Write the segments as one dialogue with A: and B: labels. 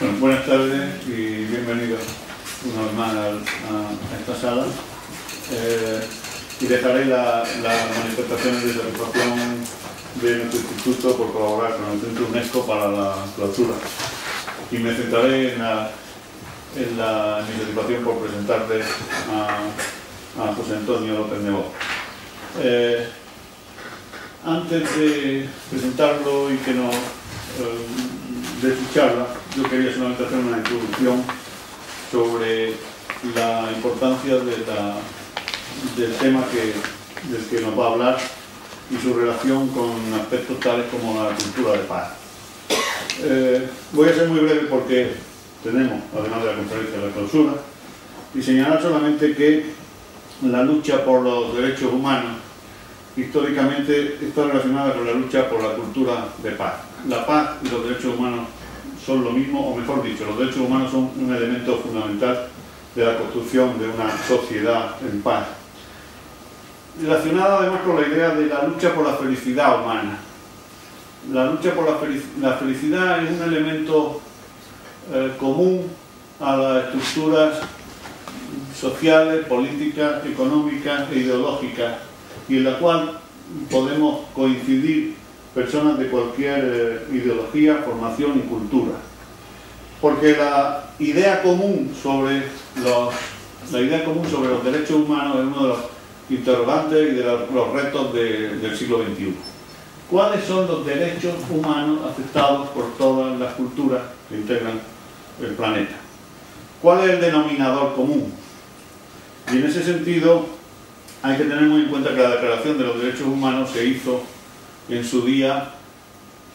A: Bueno, buenas tardes y bienvenidos una vez más a esta sala. Y dejaré las manifestaciones de satisfacción de nuestro instituto por colaborar con el Centro UNESCO para la clausura. Y me centraré en mi satisfacción por presentarles a José Antonio López Nebot. Antes de presentarlo y que nos de su charla, yo quería solamente hacer una introducción sobre la importancia del tema del que nos va a hablar y su relación con aspectos tales como la cultura de paz. Voy a ser muy breve porque tenemos, además de la conferencia de la clausura, y señalar solamente que la lucha por los derechos humanos históricamente está relacionada con la lucha por la cultura de paz. La paz y los derechos humanos son lo mismo, o mejor dicho, los derechos humanos son un elemento fundamental de la construcción de una sociedad en paz. Relacionada además con la idea de la lucha por la felicidad humana. La lucha por la felicidad es un elemento común a las estructuras sociales, políticas, económicas e ideológicas, y en la cual podemos coincidir personas de cualquier ideología, formación y cultura. Porque la idea común sobre los derechos humanos es uno de los interrogantes y de los retos del siglo XXI. ¿Cuáles son los derechos humanos aceptados por todas las culturas que integran el planeta? ¿Cuál es el denominador común? Y en ese sentido hay que tener muy en cuenta que la Declaración de los Derechos Humanos se hizo en su día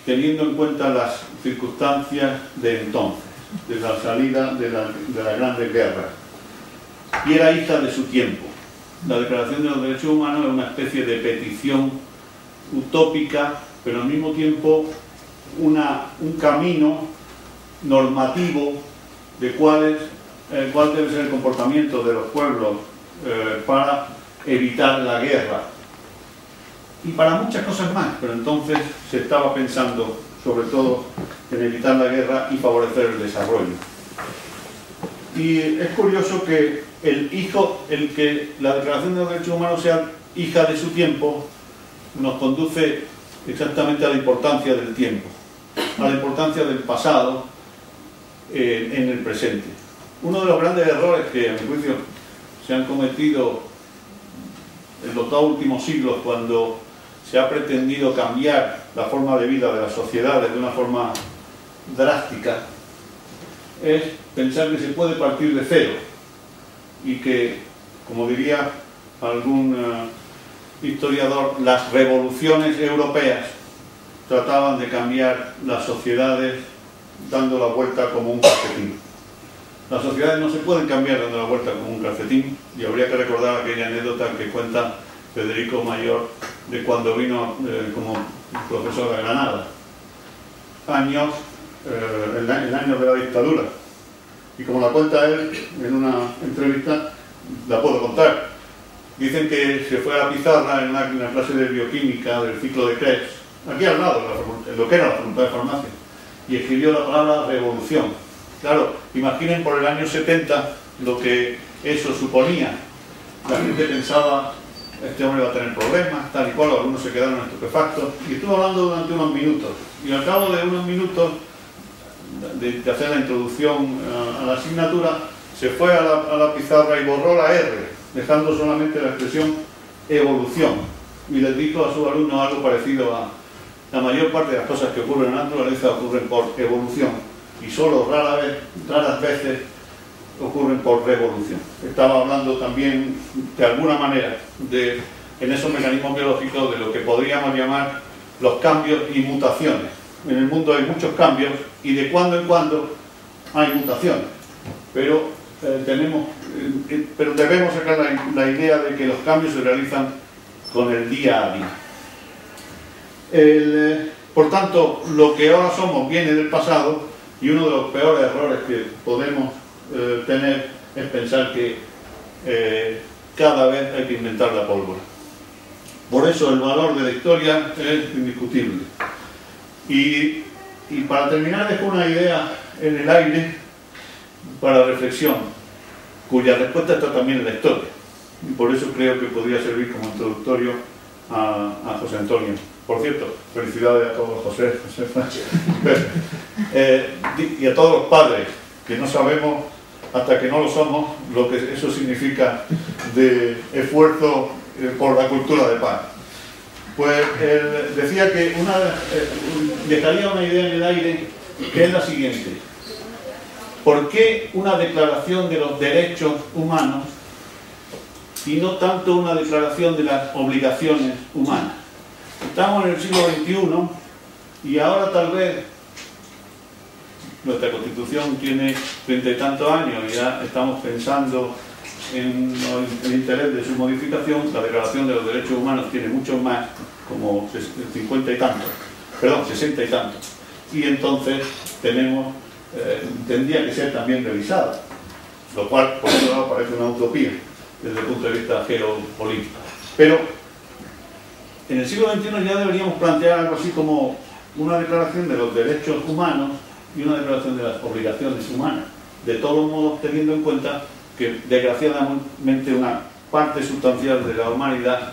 A: teniendo en cuenta las circunstancias de entonces, de la salida de las grandes guerras, y era hija de su tiempo. La Declaración de los Derechos Humanos es una especie de petición utópica, pero al mismo tiempo un camino normativo de cuál debe ser el comportamiento de los pueblos para evitar la guerra y para muchas cosas más, pero entonces se estaba pensando sobre todo en evitar la guerra y favorecer el desarrollo. Y es curioso que que la Declaración de los Derechos Humanos sea hija de su tiempo nos conduce exactamente a la importancia del tiempo, a la importancia del pasado en el presente. Uno de los grandes errores que, a mi juicio, se han cometido en los dos últimos siglos, cuando se ha pretendido cambiar la forma de vida de las sociedades de una forma drástica, es pensar que se puede partir de cero y que, como diría algún historiador, las revoluciones europeas trataban de cambiar las sociedades dando la vuelta como un calcetín. Las sociedades no se pueden cambiar dando la vuelta como un calcetín, y habría que recordar aquella anécdota que cuenta Federico Mayor de cuando vino como profesor de Granada, el año de la dictadura, y como la cuenta él en una entrevista, la puedo contar. Dicen que se fue a la pizarra en una clase de bioquímica del ciclo de Krebs, aquí al lado, en lo que era la Facultad de Farmacia, y escribió la palabra revolución. Claro, imaginen por el año 70 lo que eso suponía. La gente pensaba, este hombre va a tener problemas, tal y cual, algunos se quedaron estupefactos, y estuvo hablando durante unos minutos, y al cabo de unos minutos de hacer la introducción a la asignatura, se fue a la pizarra y borró la R, dejando solamente la expresión evolución, y les dijo a sus alumnos algo parecido a: la mayor parte de las cosas que ocurren en la naturaleza ocurren por evolución, y solo raras veces ocurren por revolución. Estaba hablando también, de alguna manera, en esos mecanismos biológicos, de lo que podríamos llamar los cambios y mutaciones. En el mundo hay muchos cambios y de cuando en cuando hay mutaciones, pero debemos sacar la idea de que los cambios se realizan con el día a día. Por tanto, lo que ahora somos viene del pasado, y uno de los peores errores que podemos tener es pensar que cada vez hay que inventar la pólvora. Por eso el valor de la historia es indiscutible. Y Y para terminar dejo una idea en el aire para reflexión, cuya respuesta está también en la historia. Y por eso creo que podría servir como introductorio a José Antonio. Por cierto, felicidades a todos, José y a todos los padres, que no sabemos, hasta que no lo somos, lo que eso significa de esfuerzo por la cultura de paz. Pues decía que dejaría una idea en el aire, que es la siguiente. ¿Por qué una declaración de los derechos humanos y no tanto una declaración de las obligaciones humanas? Estamos en el siglo XXI y ahora tal vez nuestra Constitución tiene 30 y tantos años y ya estamos pensando en el interés de su modificación. La Declaración de los Derechos Humanos tiene mucho más, como 50 y tantos, perdón, 60 y tantos. Y entonces tendría que ser también revisada, lo cual, por otro lado, parece una utopía desde el punto de vista geopolítico. Pero en el siglo XXI ya deberíamos plantear algo así como una declaración de los derechos humanos y una declaración de las obligaciones humanas, de todos modos teniendo en cuenta que desgraciadamente una parte sustancial de la humanidad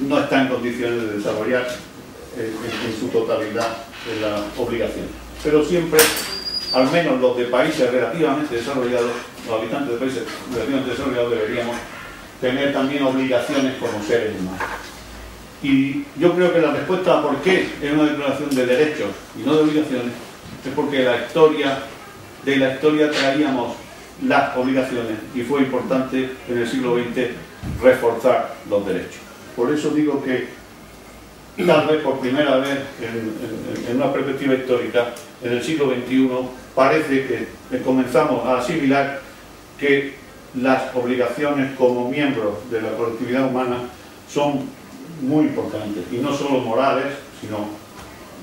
A: no está en condiciones de desarrollar en su totalidad las obligaciones. Pero siempre, al menos los de países relativamente desarrollados, los habitantes de países relativamente desarrollados, deberíamos tener también obligaciones como seres humanos. Y yo creo que la respuesta a por qué es una declaración de derechos y no de obligaciones es porque de la historia traíamos las obligaciones y fue importante en el siglo XX reforzar los derechos. Por eso digo que tal vez por primera vez en una perspectiva histórica, en el siglo XXI, parece que comenzamos a asimilar que las obligaciones como miembros de la colectividad humana son muy importantes, y no solo morales, sino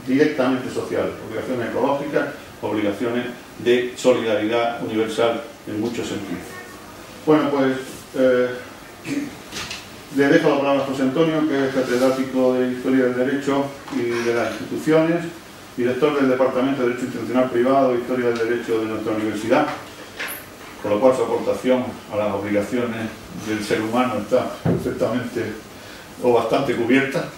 A: directamente sociales, obligaciones ecológicas, obligaciones de solidaridad universal en muchos sentidos. Bueno, pues le dejo la palabra a José Antonio, que es catedrático de Historia del Derecho y de las Instituciones, director del Departamento de Derecho Internacional Privado e Historia del Derecho de nuestra universidad, con lo cual su aportación a las obligaciones del ser humano está perfectamente o bastante cubierta.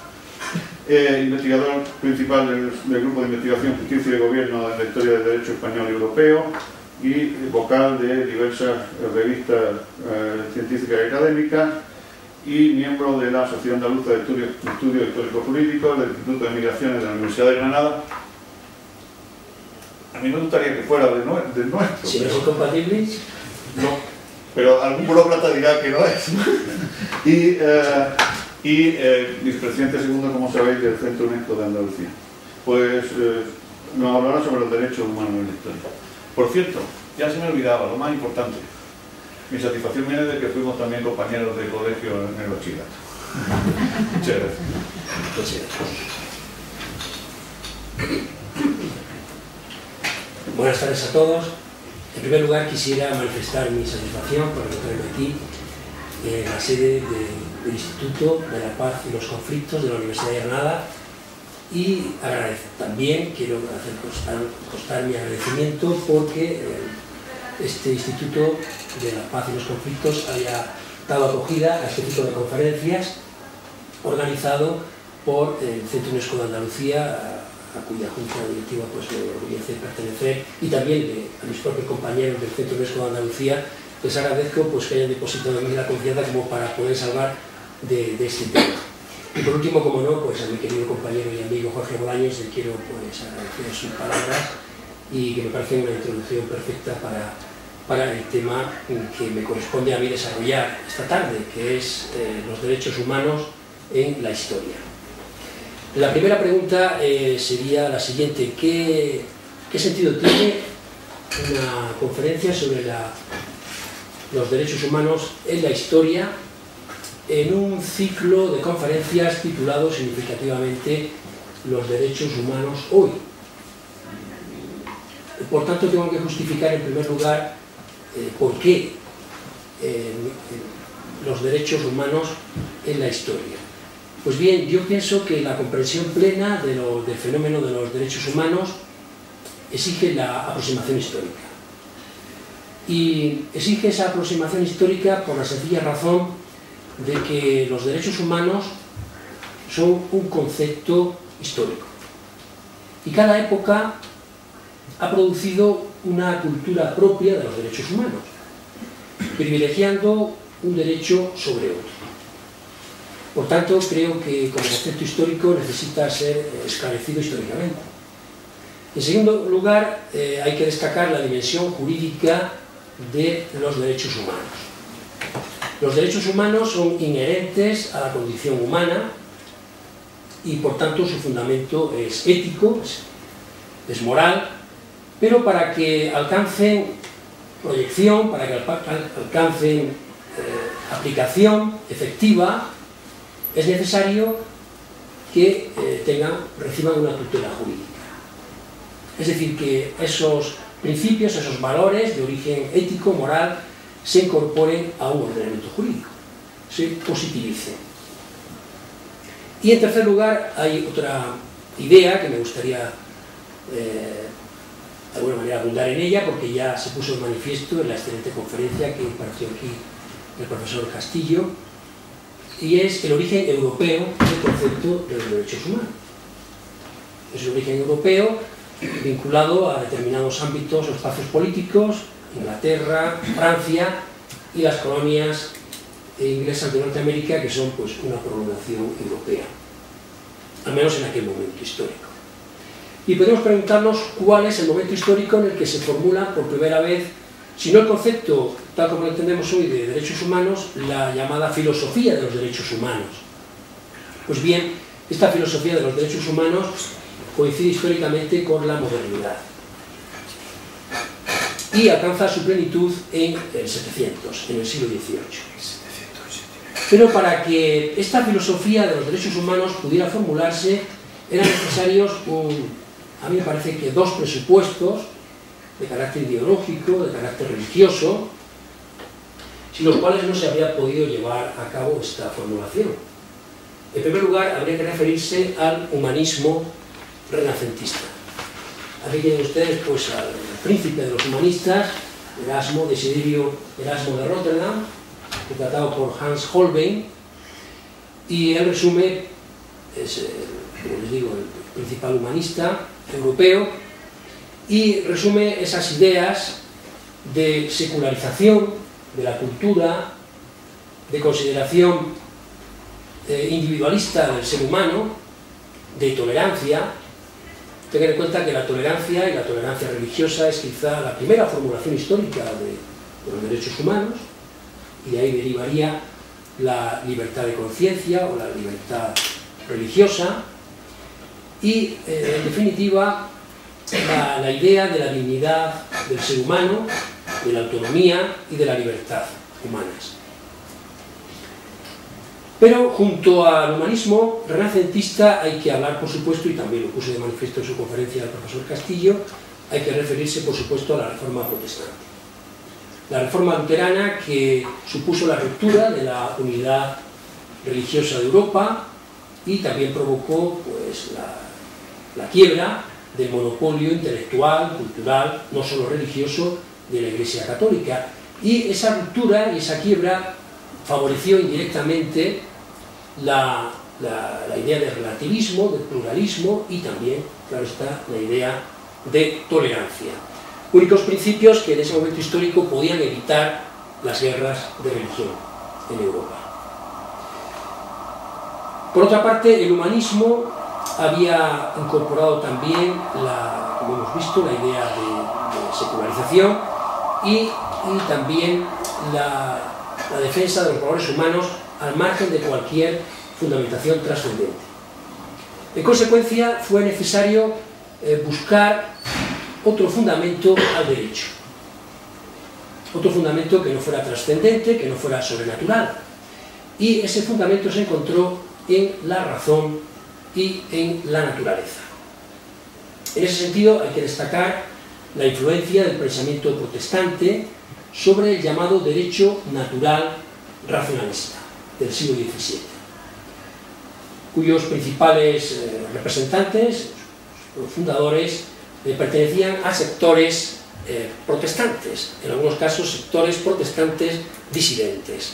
A: Investigador principal del Grupo de Investigación, Justicia y Gobierno de la Historia del Derecho Español y Europeo y vocal de diversas revistas científicas y académicas y miembro de la Sociedad Andaluza de Estudios Histórico-Jurídicos del Instituto de Migraciones de la Universidad de Granada. A mí me gustaría que fuera del nuestro.
B: Si no son compatibles.
A: No, pero algún burócrata dirá que no es. Y vicepresidente segundo, como sabéis, del Centro UNESCO de Andalucía. Pues nos hablará sobre los derechos humanos en la historia. Por cierto, ya se me olvidaba, lo más importante. Mi satisfacción viene de que fuimos también compañeros de colegio en el bachillerato. Muchas gracias.
B: Buenas tardes a todos. En primer lugar, quisiera manifestar mi satisfacción por encontrarme aquí en la sede del Instituto de la Paz y los Conflictos de la Universidad de Granada, y también quiero hacer constar mi agradecimiento porque este Instituto de la Paz y los Conflictos haya dado acogida a este tipo de conferencias organizado por el Centro UNESCO de Andalucía, a cuya junta directiva pues me orgullece pertenecer, y también a mis propios compañeros del Centro UNESCO de Andalucía. Les agradezco pues que hayan depositado en mí la confianza como para poder salvar de este tema. Y por último, como no, pues a mi querido compañero y amigo Jorge Bolaños le quiero pues agradecer sus palabras y que me parece una introducción perfecta para el tema que me corresponde a mí desarrollar esta tarde, que es los derechos humanos en la historia. La primera pregunta sería la siguiente: ¿qué sentido tiene una conferencia sobre los derechos humanos en la historia en un ciclo de conferencias titulado significativamente Los derechos humanos hoy? Por tanto, tengo que justificar en primer lugar por qué los derechos humanos en la historia. Pues bien, yo pienso que la comprensión plena del fenómeno de los derechos humanos exige la aproximación histórica. Y exige esa aproximación histórica por la sencilla razón de que los derechos humanos son un concepto histórico. Y cada época ha producido una cultura propia de los derechos humanos, privilegiando un derecho sobre otro. Por tanto, creo que como concepto histórico necesita ser esclarecido históricamente. En segundo lugar, hay que destacar la dimensión jurídica de los derechos humanos. Los derechos humanos son inherentes a la condición humana y por tanto su fundamento es ético, es moral, pero para que alcancen proyección, para que alcancen aplicación efectiva, es necesario que reciban una tutela jurídica. Es decir, que esos principios, esos valores de origen ético, moral, se incorporen a un ordenamiento jurídico, se positivicen. Y en tercer lugar, hay otra idea que me gustaría de alguna manera abundar en ella, porque ya se puso en manifiesto en la excelente conferencia que impartió aquí el profesor Castillo, y es el origen europeo del concepto de los derechos humanos. Es el origen europeo vinculado a determinados ámbitos o espacios políticos, Inglaterra, Francia y las colonias inglesas de Norteamérica, que son pues una prolongación europea, al menos en aquel momento histórico. Y podemos preguntarnos cuál es el momento histórico en el que se formula por primera vez, si no el concepto, tal como lo entendemos hoy, de derechos humanos, la llamada filosofía de los derechos humanos. Pues bien, esta filosofía de los derechos humanos coincide históricamente con la modernidad y alcanza su plenitud en el 700, en el siglo XVIII. Pero para que esta filosofía de los derechos humanos pudiera formularse, eran necesarios, a mí me parece que dos presupuestos de carácter ideológico, de carácter religioso, sin los cuales no se habría podido llevar a cabo esta formulación. En primer lugar, habría que referirse al humanismo renacentista. Aquí tienen ustedes pues, al príncipe de los humanistas, Erasmo, Desiderio Erasmo de Rotterdam, retratado por Hans Holbein, y él resume, es, como les digo, el principal humanista europeo, y resume esas ideas de secularización de la cultura, de consideración individualista del ser humano, de tolerancia. Tengan en cuenta que la tolerancia y la tolerancia religiosa es quizá la primera formulación histórica de los derechos humanos, y de ahí derivaría la libertad de conciencia o la libertad religiosa, y en definitiva la idea de la dignidad del ser humano, de la autonomía y de la libertad humanas. Pero junto al humanismo renacentista hay que hablar, por supuesto, y también lo puso de manifiesto en su conferencia el profesor Castillo, hay que referirse, por supuesto, a la Reforma protestante. La Reforma luterana, que supuso la ruptura de la unidad religiosa de Europa y también provocó pues, la quiebra del monopolio intelectual, cultural, no solo religioso, de la Iglesia Católica. Y esa ruptura y esa quiebra favoreció indirectamente la idea de relativismo, de pluralismo y también, claro está, la idea de tolerancia. Únicos principios que en ese momento histórico podían evitar las guerras de religión en Europa. Por otra parte, el humanismo había incorporado también, como hemos visto, la idea de secularización y también la defensa de los valores humanos al margen de cualquier fundamentación trascendente. En consecuencia, fue necesario buscar otro fundamento al derecho. Otro fundamento que no fuera trascendente, que no fuera sobrenatural. Y ese fundamento se encontró en la razón y en la naturaleza. En ese sentido, hay que destacar la influencia del pensamiento protestante sobre el llamado derecho natural racionalista del siglo XVII. cuyos principales representantes, los fundadores, pertenecían a sectores protestantes, en algunos casos sectores protestantes disidentes.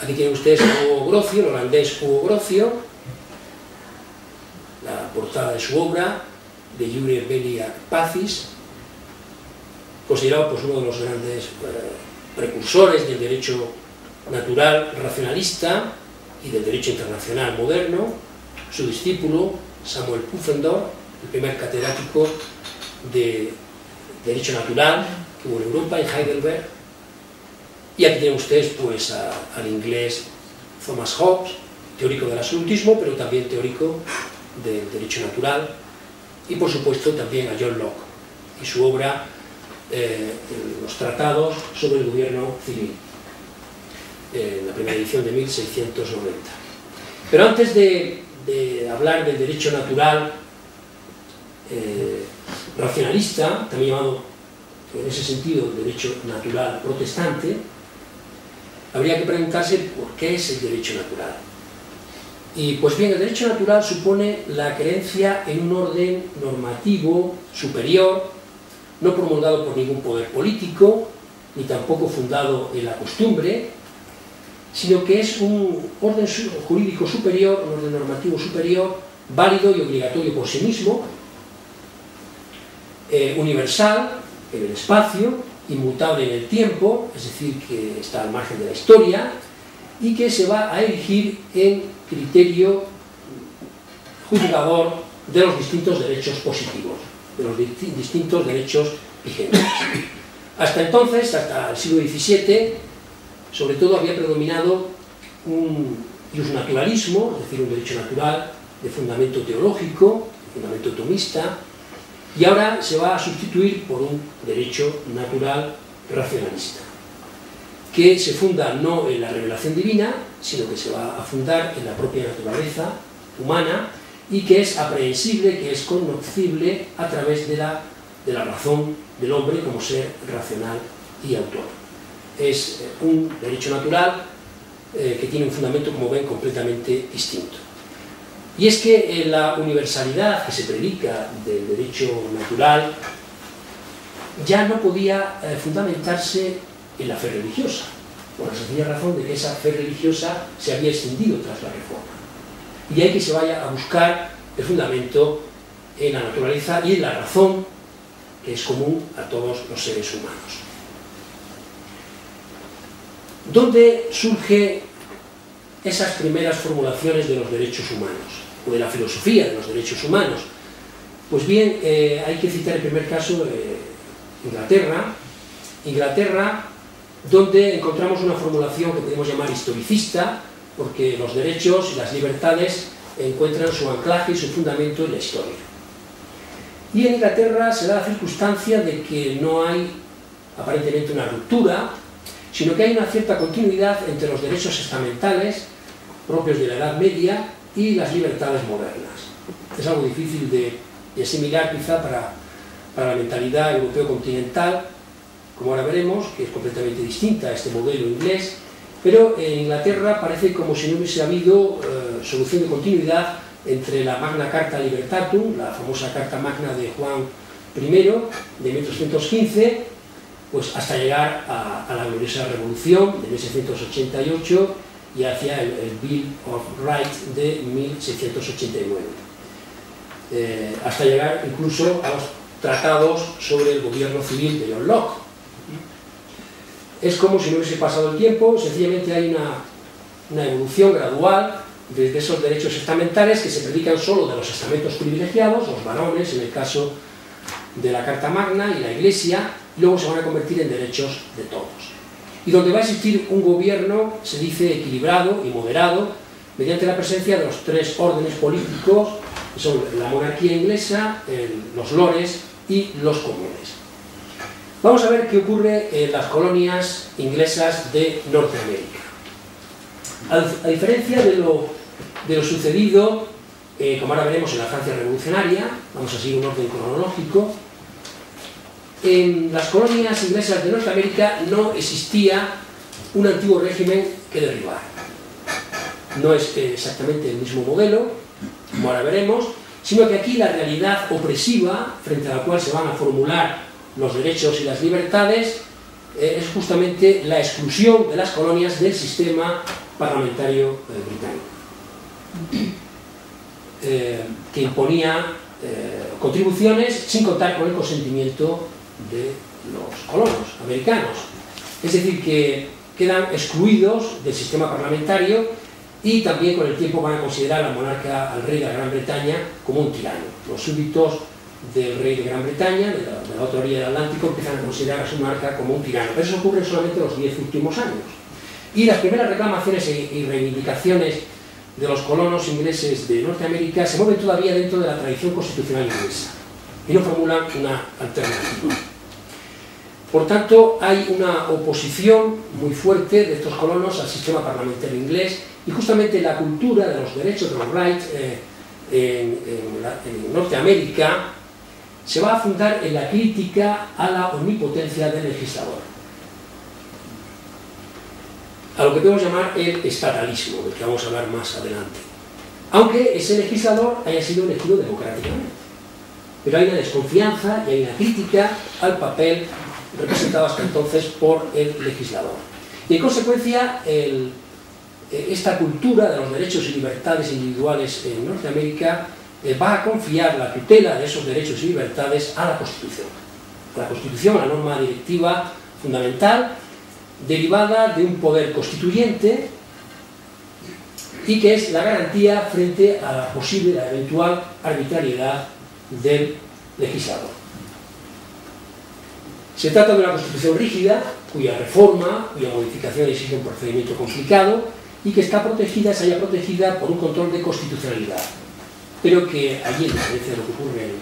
B: Aquí tienen ustedes a Hugo Grocio, el holandés Hugo Grocio, la portada de su obra, De Jure Belli ac Pacis, considerado pues, uno de los grandes precursores del derecho natural racionalista y del derecho internacional moderno. Su discípulo, Samuel Pufendorf, el primer catedrático de derecho natural que hubo en Europa, en Heidelberg. Y aquí tienen ustedes pues, al inglés Thomas Hobbes, teórico del absolutismo, pero también teórico del derecho natural, y por supuesto también a John Locke y su obra los tratados sobre el gobierno civil, en la primera edición de 1690. Pero antes de hablar del derecho natural racionalista, también llamado en ese sentido derecho natural protestante, habría que preguntarse por qué es el derecho natural. Y pues bien, el derecho natural supone la creencia en un orden normativo superior, no promulgado por ningún poder político, ni tampoco fundado en la costumbre, sino que es un orden jurídico superior, un orden normativo superior, válido y obligatorio por sí mismo, universal en el espacio, inmutable en el tiempo, es decir, que está al margen de la historia, y que se va a erigir en criterio juzgador de los distintos derechos positivos, de los distintos derechos vigentes. Hasta entonces, hasta el siglo XVII, sobre todo había predominado un iusnaturalismo, es decir, un derecho natural de fundamento teológico, fundamento tomista, y ahora se va a sustituir por un derecho natural racionalista, que se funda no en la revelación divina, sino que se va a fundar en la propia naturaleza humana y que es aprehensible, que es conocible a través de la razón del hombre como ser racional y autor. Es un derecho natural que tiene un fundamento, como ven, completamente distinto. Y es que la universalidad que se predica del derecho natural ya no podía fundamentarse en la fe religiosa, por la sencilla razón de que esa fe religiosa se había extendido tras la Reforma. Y de ahí que se vaya a buscar el fundamento en la naturaleza y en la razón, que es común a todos los seres humanos. ¿Dónde surgen esas primeras formulaciones de los derechos humanos, o de la filosofía de los derechos humanos? Pues bien, hay que citar el primer caso, Inglaterra, donde encontramos una formulación que podemos llamar historicista, porque los derechos y las libertades encuentran su anclaje y su fundamento en la historia. Y en Inglaterra se da la circunstancia de que no hay aparentemente una ruptura, sino que hay una cierta continuidad entre los derechos estamentales propios de la Edad Media y las libertades modernas. Es algo difícil de asimilar quizá para la mentalidad europeo-continental, como ahora veremos, que es completamente distinta a este modelo inglés, pero en Inglaterra parece como si no hubiese habido solución de continuidad entre la Magna Carta Libertatum, la famosa Carta Magna de Juan I de 1315, pues hasta llegar a la gloriosa Revolución de 1688 y hacia el Bill of Rights de 1689, hasta llegar incluso a los tratados sobre el gobierno civil de John Locke. Es como si no hubiese pasado el tiempo, sencillamente hay una evolución gradual desde esos derechos estamentales que se predican solo de los estamentos privilegiados, los varones, en el caso de la Carta Magna y la Iglesia, y luego se van a convertir en derechos de todos. Y donde va a existir un gobierno, se dice equilibrado y moderado, mediante la presencia de los tres órdenes políticos, que son la monarquía inglesa, los lores y los comunes. Vamos a ver qué ocurre en las colonias inglesas de Norteamérica. A diferencia de lo sucedido, como ahora veremos en la Francia revolucionaria, vamos a seguir un orden cronológico, en las colonias inglesas de Norteamérica no existía un antiguo régimen que derribar. no es exactamente el mismo modelo, como ahora veremos, sino que aquí la realidad opresiva frente a la cual se van a formular los derechos y las libertades es justamente la exclusión de las colonias del sistema parlamentario británico, que imponía contribuciones sin contar con el consentimiento de los colonos americanos. Es decir, que quedan excluidos del sistema parlamentario y también con el tiempo van a considerar al monarca, al rey de Gran Bretaña, como un tirano. Los súbditos del rey de Gran Bretaña, de la otra orilla del Atlántico, empiezan a considerar a su monarca como un tirano. Pero eso ocurre solamente en los 10 últimos años. Y las primeras reclamaciones y reivindicaciones de los colonos ingleses de Norteamérica se mueven todavía dentro de la tradición constitucional inglesa y no formulan una alternativa. Por tanto, hay una oposición muy fuerte de estos colonos al sistema parlamentario inglés, y justamente la cultura de los derechos de los rights en Norteamérica se va a fundar en la crítica a la omnipotencia del legislador, a lo que podemos llamar el estatalismo, del que vamos a hablar más adelante, aunque ese legislador haya sido elegido democráticamente. Pero hay una desconfianza y hay una crítica al papel representado hasta entonces por el legislador. Y en consecuencia, esta cultura de los derechos y libertades individuales en Norteamérica va a confiar la tutela de esos derechos y libertades a la Constitución. La Constitución, la norma directiva fundamental, derivada de un poder constituyente y que es la garantía frente a la posible, la eventual arbitrariedad del legislador. Se trata de una Constitución rígida, cuya reforma, cuya modificación exige un procedimiento complicado y que está protegida, se halla protegida por un control de constitucionalidad, pero que allí, a diferencia de lo que ocurre en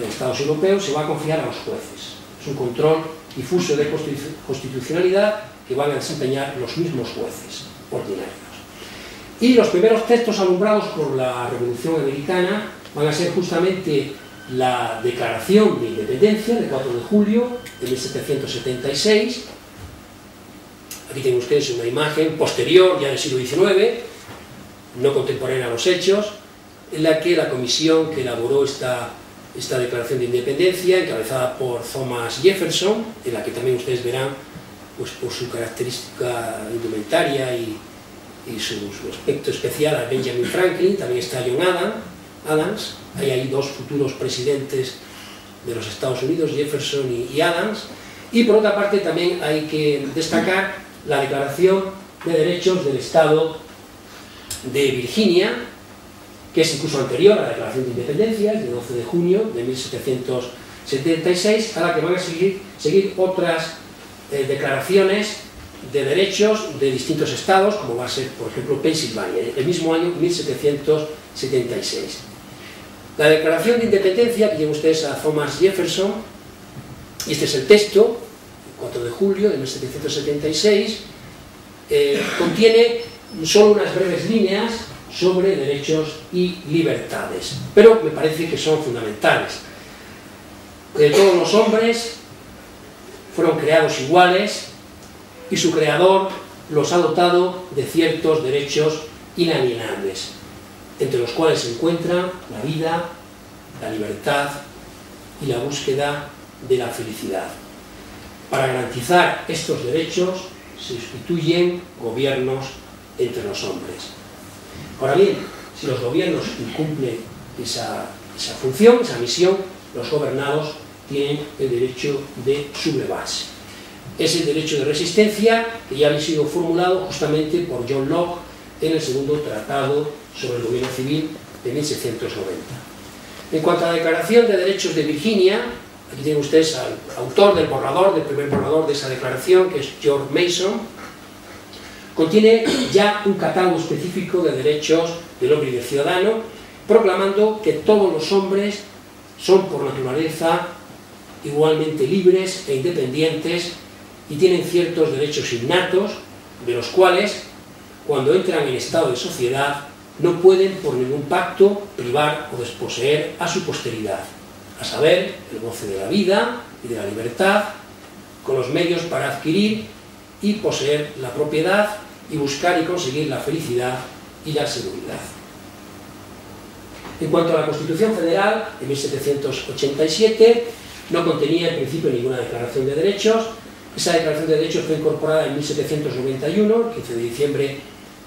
B: los Estados europeos, se va a confiar a los jueces. Es un control difuso de constitucionalidad que van a desempeñar los mismos jueces ordinarios. Y los primeros textos alumbrados por la Revolución Americana van a ser justamente la Declaración de Independencia del 4 de julio de 1776. Aquí tienen ustedes una imagen posterior, ya del siglo XIX, no contemporánea a los hechos, en la que la comisión que elaboró esta Declaración de Independencia, encabezada por Thomas Jefferson, en la que también ustedes verán, pues, por su característica indumentaria y su aspecto especial, a Benjamin Franklin, también está John Adams. Hay ahí dos futuros presidentes de los Estados Unidos, Jefferson y Adams. Y por otra parte también hay que destacar la Declaración de Derechos del Estado de Virginia, que es incluso anterior a la Declaración de Independencia, es de 12 de junio de 1776, a la que van a seguir otras declaraciones de derechos de distintos estados, como va a ser, por ejemplo, Pensilvania, el mismo año 1776. La Declaración de Independencia, que llevan ustedes a Thomas Jefferson, y este es el texto, 4 de julio de 1776, contiene solo unas breves líneas sobre derechos y libertades, pero me parece que son fundamentales. Todos los hombres fueron creados iguales y su creador los ha dotado de ciertos derechos inalienables, entre los cuales se encuentran la vida, la libertad y la búsqueda de la felicidad. Para garantizar estos derechos se instituyen gobiernos entre los hombres. Ahora bien, si los gobiernos incumplen esa función, esa misión, los gobernados tienen el derecho de sublevarse. Es el derecho de resistencia que ya había sido formulado justamente por John Locke en el segundo tratado sobre el gobierno civil de 1790. En cuanto a la Declaración de Derechos de Virginia, aquí tienen ustedes al autor del primer borrador de esa declaración, que es George Mason. Contiene ya un catálogo específico de derechos del hombre y del ciudadano, proclamando que todos los hombres son por naturaleza igualmente libres e independientes y tienen ciertos derechos innatos, de los cuales, cuando entran en estado de sociedad, no pueden por ningún pacto privar o desposeer a su posteridad, a saber, el goce de la vida y de la libertad, con los medios para adquirir y poseer la propiedad y buscar y conseguir la felicidad y la seguridad. En cuanto a la Constitución Federal, en 1787, no contenía en principio ninguna declaración de derechos. Esa declaración de derechos fue incorporada en 1791, el 15 de diciembre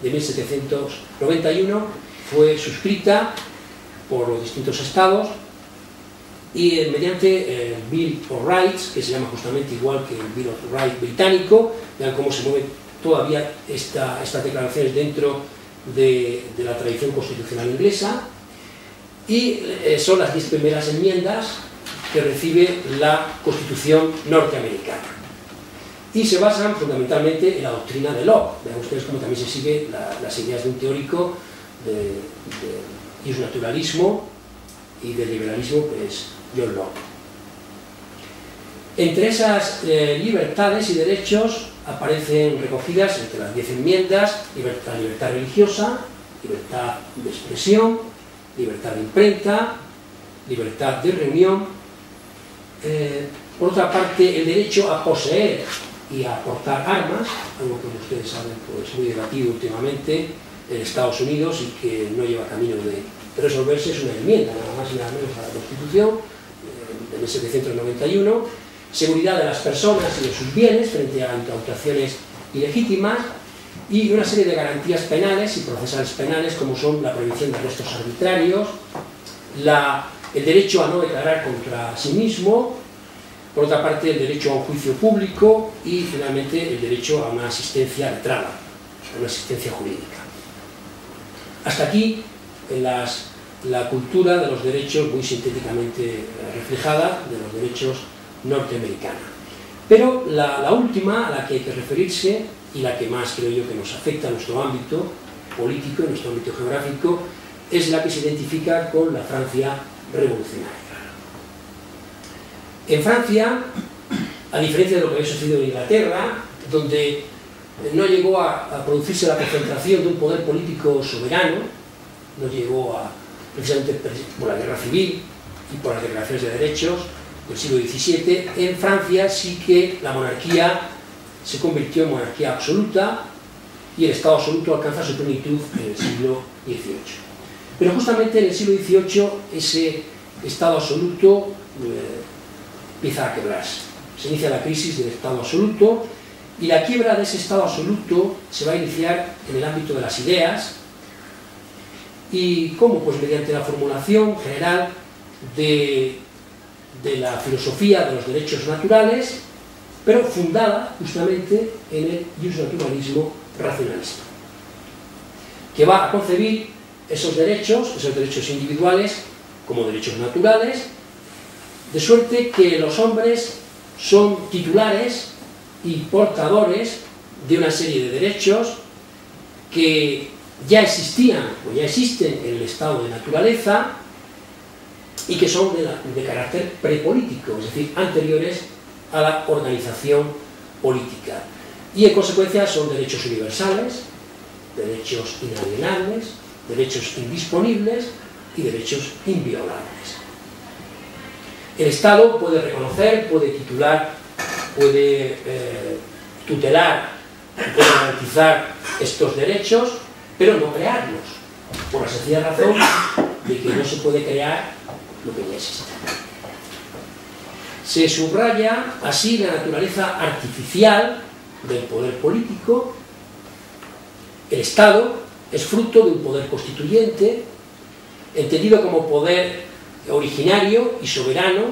B: de 1791, fue suscrita por los distintos estados y mediante el Bill of Rights, que se llama justamente igual que el Bill of Rights británico. Vean cómo se mueven todavía estas declaraciones dentro de la tradición constitucional inglesa, y son las 10 primeras enmiendas que recibe la Constitución norteamericana, y se basan fundamentalmente en la doctrina de Locke. Vean ustedes cómo también se sigue las ideas de un teórico de naturalismo y del liberalismo, que es John Locke. Entre esas libertades y derechos aparecen recogidas entre las 10 enmiendas la libertad religiosa, libertad de expresión, libertad de imprenta, libertad de reunión. Por otra parte, el derecho a poseer y a portar armas, algo que ustedes saben, pues muy debatido últimamente en Estados Unidos y que no lleva camino de resolverse. Es una enmienda, nada más y nada menos, a la Constitución de 1791. Seguridad de las personas y de sus bienes frente a incautaciones ilegítimas, y una serie de garantías penales y procesales penales, como son la prohibición de arrestos arbitrarios, el derecho a no declarar contra sí mismo, por otra parte el derecho a un juicio público, y finalmente el derecho a una asistencia letrada, a una asistencia jurídica. Hasta aquí la cultura de los derechos, muy sintéticamente reflejada, de los derechos norteamericana. Pero la última a la que hay que referirse, y la que más creo yo que nos afecta a nuestro ámbito político, en nuestro ámbito geográfico, es la que se identifica con la Francia revolucionaria. En Francia, a diferencia de lo que había sucedido en Inglaterra, donde no llegó a producirse la concentración de un poder político soberano, no llegó precisamente por la guerra civil y por las declaraciones de derechos del siglo XVII, en Francia sí que la monarquía se convirtió en monarquía absoluta, y el Estado absoluto alcanza su plenitud en el siglo XVIII. Pero justamente en el siglo XVIII ese Estado absoluto empieza a quebrarse. Se inicia la crisis del Estado absoluto, y la quiebra de ese Estado absoluto se va a iniciar en el ámbito de las ideas. ¿Y cómo? Pues mediante la formulación general de la filosofía de los derechos naturales, pero fundada justamente en el justnaturalismo racionalista, que va a concebir esos derechos individuales como derechos naturales, de suerte que los hombres son titulares y portadores de una serie de derechos que ya existían o ya existen en el estado de naturaleza, y que son de carácter prepolítico, es decir, anteriores a la organización política, y en consecuencia son derechos universales, derechos inalienables, derechos indisponibles y derechos inviolables. El Estado puede reconocer, puede titular, puede tutelar, puede garantizar estos derechos, pero no crearlos, por la sencilla razón de que no se puede crear lo que ya existe. Se subraya así la naturaleza artificial del poder político. El Estado es fruto de un poder constituyente, entendido como poder originario y soberano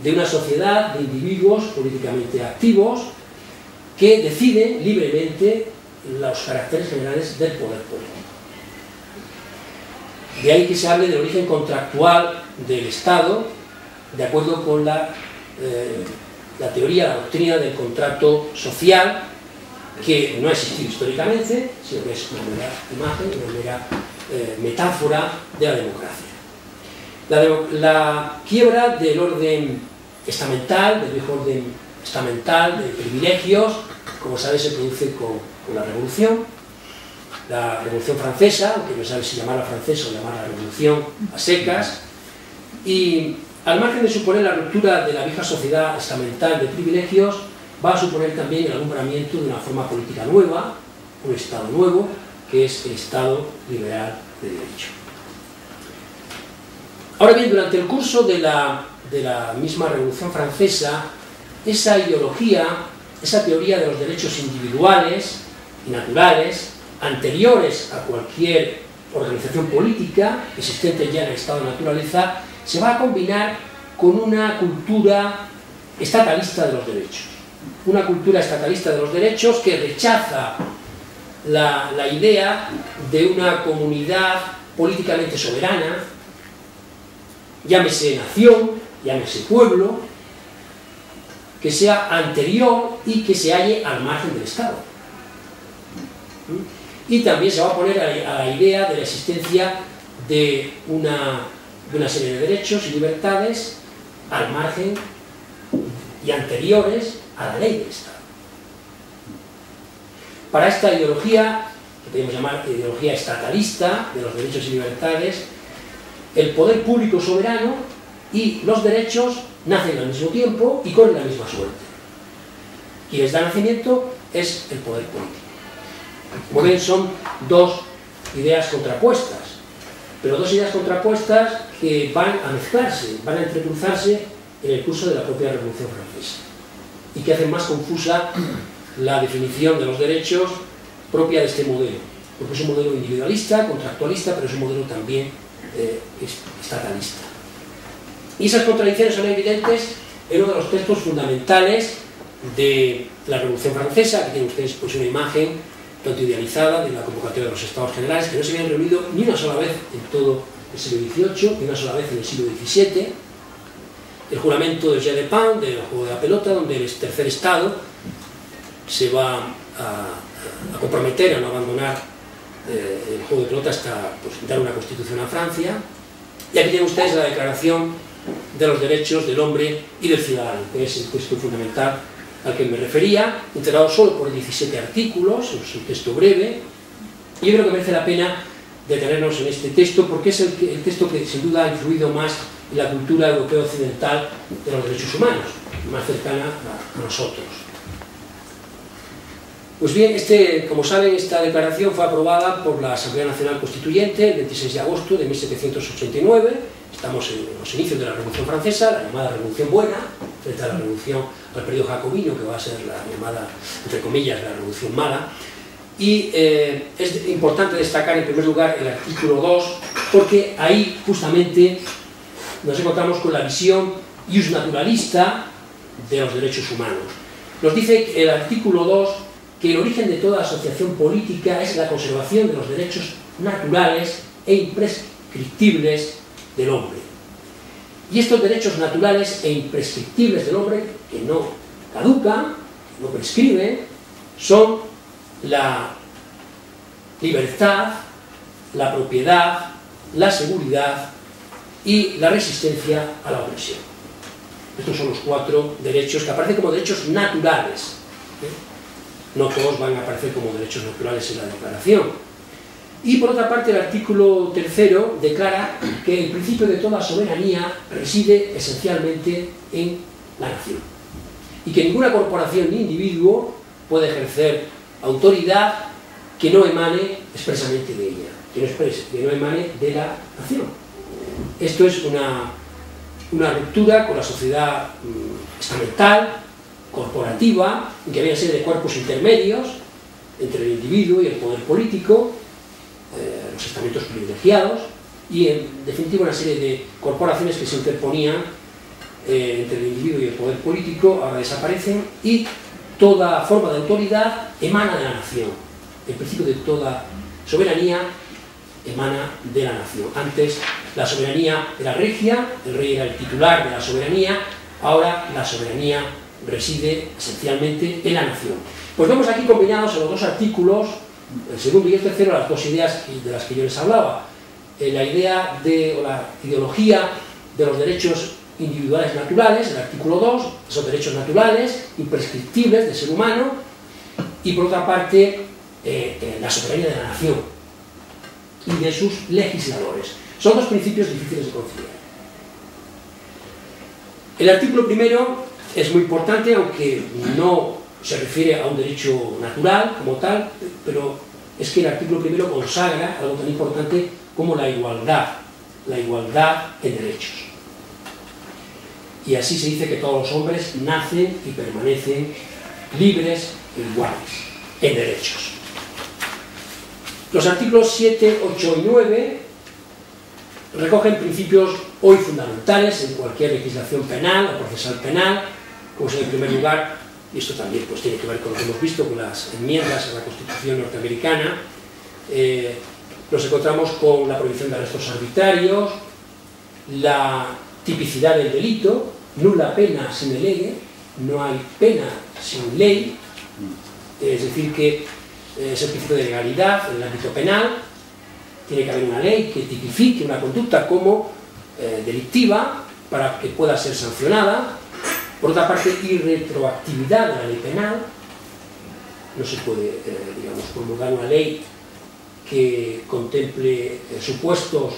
B: de una sociedad de individuos políticamente activos que deciden libremente los caracteres generales del poder político. De ahí que se hable del origen contractual del Estado, de acuerdo con la teoría, la doctrina del contrato social, que no ha existido históricamente, sino que es una mera imagen, una mera metáfora de la democracia. La quiebra del orden estamental, del viejo orden estamental, de privilegios, como sabéis, se produce con la Revolución Francesa, aunque no sabe si llamarla francesa o llamarla Revolución a secas, y al margen de suponer la ruptura de la vieja sociedad estamental de privilegios, va a suponer también el alumbramiento de una forma política nueva, un Estado nuevo, que es el Estado liberal de derecho. Ahora bien, durante el curso de la misma Revolución Francesa, esa ideología, esa teoría de los derechos individuales y naturales, anteriores a cualquier organización política existente ya en el estado de naturaleza, se va a combinar con una cultura estatalista de los derechos. Una cultura estatalista de los derechos que rechaza la idea de una comunidad políticamente soberana, llámese nación, llámese pueblo, que sea anterior y que se halle al margen del Estado. Y también se va a poner a la idea de la existencia de una serie de derechos y libertades al margen y anteriores a la ley del Estado. Para esta ideología, que podemos llamar ideología estatalista de los derechos y libertades, el poder público soberano y los derechos nacen al mismo tiempo y corren la misma suerte. Quien les da nacimiento es el poder político. Como ven, son dos ideas contrapuestas, pero dos ideas contrapuestas que van a mezclarse, van a entrecruzarse en el curso de la propia Revolución Francesa y que hacen más confusa la definición de los derechos propia de este modelo, porque es un modelo individualista, contractualista, pero es un modelo también estatalista. Y esas contradicciones son evidentes en uno de los textos fundamentales de la Revolución Francesa. Aquí tienen ustedes pues una imagen tanto idealizada de la convocatoria de los Estados Generales, que no se habían reunido ni una sola vez en todo el siglo XVIII, ni una sola vez en el siglo XVII. El juramento del jeu de pain, del juego de la pelota, donde el tercer Estado se va a comprometer a no abandonar el juego de pelota hasta pues, dar una constitución a Francia. Y aquí tienen ustedes la Declaración de los Derechos del Hombre y del Ciudadano, que es el texto fundamental al que me refería, integrado solo por 17 artículos, es un texto breve, y yo creo que merece la pena detenernos en este texto, porque es el texto que sin duda ha influido más en la cultura europea occidental de los derechos humanos, más cercana a nosotros. Pues bien, como saben, esta declaración fue aprobada por la Asamblea Nacional Constituyente el 26 de agosto de 1789, estamos en los inicios de la Revolución Francesa, la llamada Revolución Buena, frente a la revolución, al periodo jacobino, que va a ser la llamada, entre comillas, la Revolución Mala. Y es importante destacar en primer lugar el artículo 2, porque ahí justamente nos encontramos con la visión iusnaturalista de los derechos humanos. Nos dice el artículo 2 que el origen de toda asociación política es la conservación de los derechos naturales e imprescriptibles del hombre. Y estos derechos naturales e imprescriptibles del hombre, que no caducan, no prescriben, son la libertad, la propiedad, la seguridad y la resistencia a la opresión. Estos son los 4 derechos que aparecen como derechos naturales. No todos van a aparecer como derechos naturales en la Declaración. Y por otra parte, el artículo 3 declara que el principio de toda soberanía reside esencialmente en la nación y que ninguna corporación ni individuo puede ejercer autoridad que no emane expresamente de ella, que no emane de la nación. Esto es una ruptura con la sociedad estamental, corporativa, que había que ser de cuerpos intermedios entre el individuo y el poder político, los estamentos privilegiados y en definitiva una serie de corporaciones que se interponían entre el individuo y el poder político. Ahora desaparecen y toda forma de autoridad emana de la nación. El principio de toda soberanía emana de la nación. Antes la soberanía era regia, el rey era el titular de la soberanía, ahora la soberanía reside esencialmente en la nación. Pues vemos aquí combinados en los dos artículos, el segundo y el tercero, las dos ideas de las que yo les hablaba. La idea o la ideología de los derechos individuales naturales, el artículo 2, esos derechos naturales, imprescriptibles del ser humano, y por otra parte, la soberanía de la nación y de sus legisladores. Son dos principios difíciles de conciliar. El artículo primero es muy importante, aunque no se refiere a un derecho natural como tal, pero es que el artículo primero consagra algo tan importante como la igualdad en derechos. Y así se dice que todos los hombres nacen y permanecen libres e iguales en derechos. Los artículos 7, 8 y 9 recogen principios hoy fundamentales en cualquier legislación penal o procesal penal, como es en primer lugar, y esto también pues, tiene que ver con lo que hemos visto con las enmiendas a la Constitución norteamericana, nos encontramos con la prohibición de arrestos arbitrarios, la tipicidad del delito, nulla pena sine lege, no hay pena sin ley, es decir que es el principio de legalidad en el ámbito penal, tiene que haber una ley que tipifique una conducta como delictiva para que pueda ser sancionada. Por otra parte, irretroactividad de la ley penal, no se puede, digamos, promulgar una ley que contemple supuestos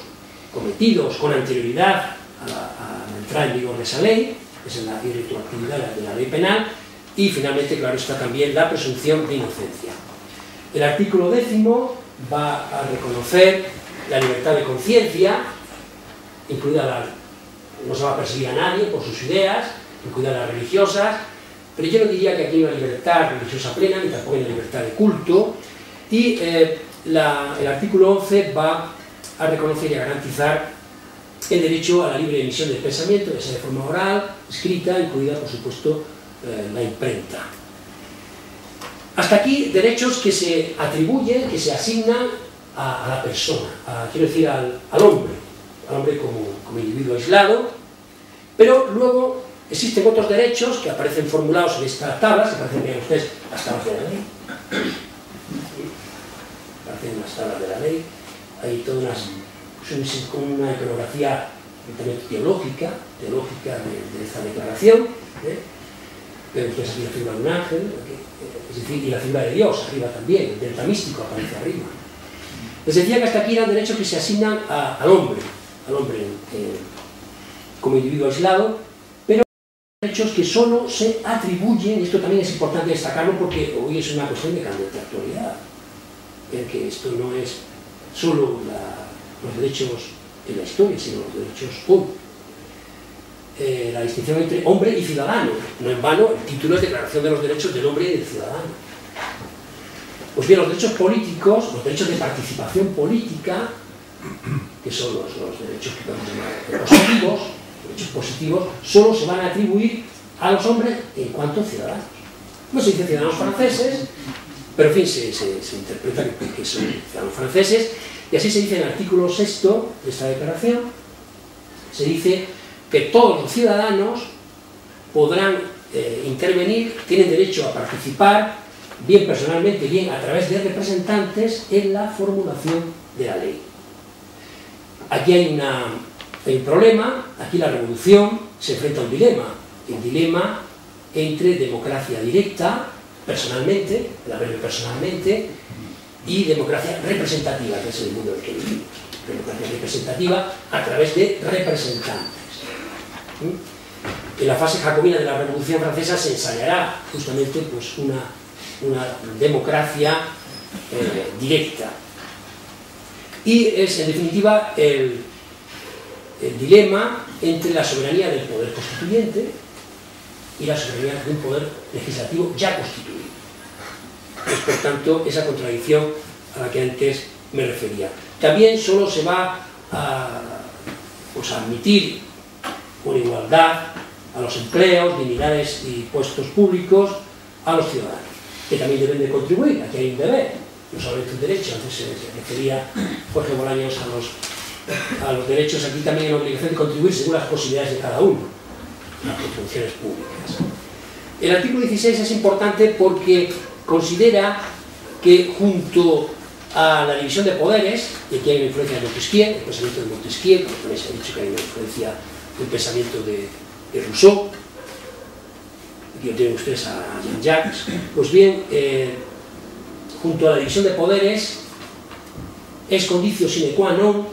B: cometidos con anterioridad a la entrada en vigor de esa ley, esa es la irretroactividad de la ley penal, y finalmente, claro, está también la presunción de inocencia. El artículo 10º va a reconocer la libertad de conciencia, incluida no se va a perseguir a nadie por sus ideas, incluidas las religiosas, pero yo no diría que aquí hay una libertad religiosa plena, ni tampoco hay una libertad de culto, y el artículo 11 va a reconocer y a garantizar el derecho a la libre emisión del pensamiento, ya sea de forma oral, escrita, incluida, por supuesto, la imprenta. Hasta aquí derechos que se atribuyen, que se asignan a la persona, quiero decir al hombre como individuo aislado, pero luego existen otros derechos que aparecen formulados en esta tabla, se parecen bien a ustedes las tablas de la ley, aparecen las tablas de la ley, hay toda una iconografía también teológica de esta declaración, pero ustedes aquí la figura de un ángel, es decir, y la figura de Dios arriba también, el delta místico aparece arriba. Les decía que hasta aquí eran derechos que se asignan al hombre como individuo aislado, pero derechos que solo se atribuyen, y esto también es importante destacarlo porque hoy es una cuestión de cambio de actualidad, en que esto no es solo los derechos en la historia, sino los derechos hoy. La distinción entre hombre y ciudadano, no en vano el título es Declaración de los Derechos del Hombre y del Ciudadano. Pues bien, los derechos políticos, los derechos de participación política, que son los derechos que podemos llamar positivos, derechos positivos, solo se van a atribuir a los hombres en cuanto ciudadanos. No se dice ciudadanos franceses, pero en fin, se interpreta que son ciudadanos franceses, y así se dice en el artículo 6 de esta declaración, se dice que todos los ciudadanos podrán intervenir, tienen derecho a participar, bien personalmente, bien a través de representantes, en la formulación de la ley. Aquí hay un problema, aquí la revolución se enfrenta a un dilema, el dilema entre democracia directa, personalmente, la breve personalmente, y democracia representativa, que es el mundo en el que vivimos. Democracia representativa a través de representantes. En la fase jacobina de la Revolución Francesa se ensayará justamente pues, una democracia directa. Y es, en definitiva, el dilema entre la soberanía del poder constituyente y la soberanía de un poder legislativo ya constituido. Es, por tanto, esa contradicción a la que antes me refería. También solo se va a admitir con igualdad a los empleos, dignidades y puestos públicos a los ciudadanos, que también deben de contribuir. Aquí hay un deber, no solamente un derecho. Antes se refería Jorge Bolaños a los derechos, aquí también hay la obligación de contribuir según las posibilidades de cada uno a las funciones públicas. El artículo 16 es importante porque considera que junto a la división de poderes, y aquí hay una influencia de Montesquieu, el pensamiento de Montesquieu, como también se ha dicho que hay una influencia del pensamiento de Rousseau, aquí lo tienen ustedes a Jean-Jacques, pues bien, junto a la división de poderes es conditio sine qua non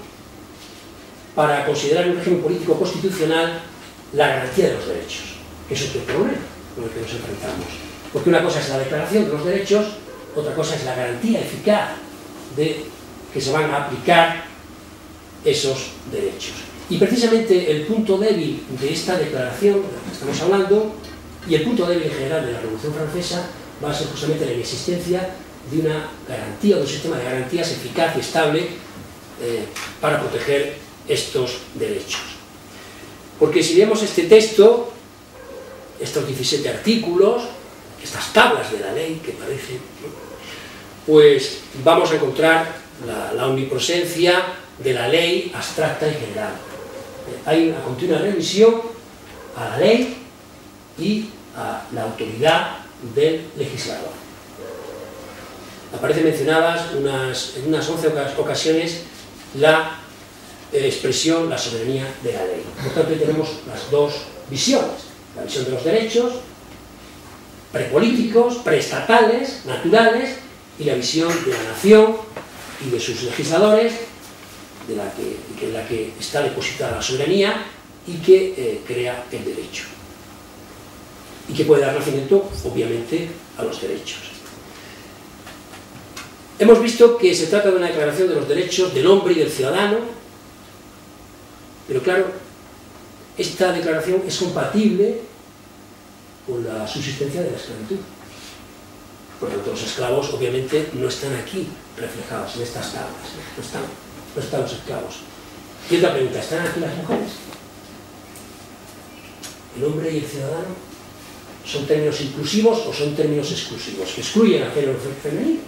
B: para considerar un régimen político constitucional la garantía de los derechos, que es otro problema con el que nos enfrentamos. Porque una cosa es la declaración de los derechos, otra cosa es la garantía eficaz de que se van a aplicar esos derechos. Y precisamente el punto débil de esta declaración de la que estamos hablando, y el punto débil en general de la Revolución Francesa, va a ser justamente la inexistencia de una garantía, de un sistema de garantías eficaz y estable para proteger estos derechos. Porque si vemos este texto, estos 17 artículos, estas tablas de la ley que parecen, ¿no?, pues vamos a encontrar la omnipresencia de la ley abstracta y general. Hay una continua remisión a la ley y a la autoridad del legislador. Aparecen mencionadas en unas 11 ocasiones la expresión, la soberanía de la ley. Por tanto, tenemos las dos visiones: la visión de los derechos prepolíticos, preestatales, naturales, y la visión de la nación y de sus legisladores, en la que está depositada la soberanía y que crea el derecho. Y que puede dar nacimiento, obviamente, a los derechos. Hemos visto que se trata de una declaración de los derechos del hombre y del ciudadano, pero claro, esta declaración es compatible con la subsistencia de la esclavitud. Por lo tanto, los esclavos obviamente no están aquí reflejados en estas tablas, no están los esclavos. Y otra pregunta: ¿están aquí las mujeres? ¿El hombre y el ciudadano son términos inclusivos o son términos exclusivos, que excluyen al género femenino?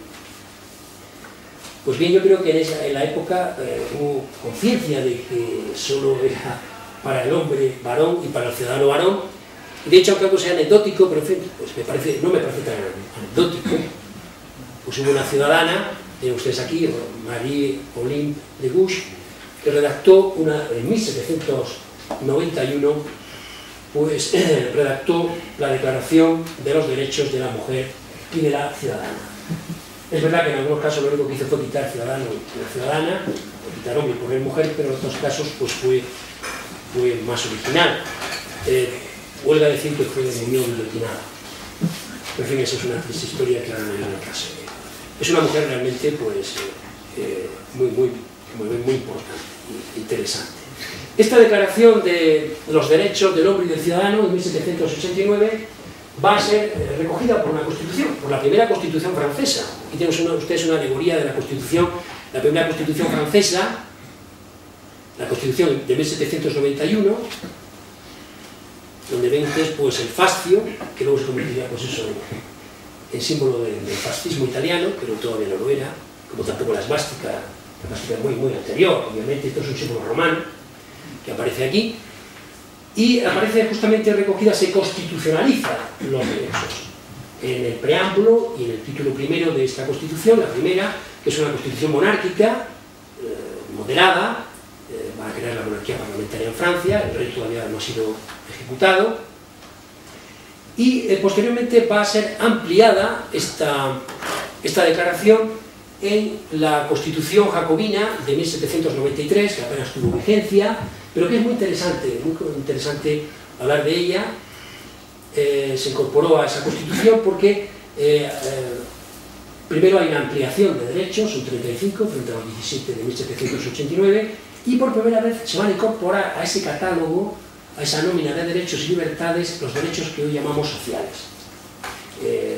B: Pues bien, yo creo que en la época hubo conciencia de que solo era para el hombre varón y para el ciudadano varón. De hecho, aunque algo sea anecdótico, pero en fin, pues no me parece tan anecdótico, pues hubo una ciudadana, tienen ustedes aquí, Marie Olympe de Gouges, que redactó en 1791, pues redactó la Declaración de los Derechos de la Mujer y de la Ciudadana. Es verdad que en algunos casos lo único que hizo fue quitar ciudadano y la ciudadana, o quitar hombre y poner mujer, pero en otros casos pues fue más original. Huelga decir que fue murió guillotinada. En fin, esa es una triste historia que ahora no viene al caso. Es una mujer realmente pues muy importante, interesante. Esta declaración de los derechos del hombre y del ciudadano de 1789 va a ser recogida por una constitución, por la primera constitución francesa. Aquí tenemos ustedes una alegoría de la constitución, la primera constitución francesa, la constitución de 1791, donde ven ustedes pues el fascio, que luego se convertiría pues eso en símbolo del fascismo italiano, pero todavía no lo era, como tampoco la esvástica muy anterior, obviamente. Esto es un símbolo romano que aparece aquí, y aparece justamente recogida, se constitucionaliza los derechos en el preámbulo y en el título primero de esta constitución, la primera, que es una constitución monárquica, moderada, va a crear la monarquía parlamentaria en Francia, el rey todavía no ha sido ejecutado, y posteriormente va a ser ampliada esta declaración en la Constitución Jacobina de 1793, que apenas tuvo vigencia, pero que es muy interesante hablar de ella. Se incorporó a esa Constitución porque primero hay una ampliación de derechos, son 35 frente a los 17 de 1789, y por primera vez se van a incorporar a ese catálogo, a esa nómina de derechos y libertades, los derechos que hoy llamamos sociales.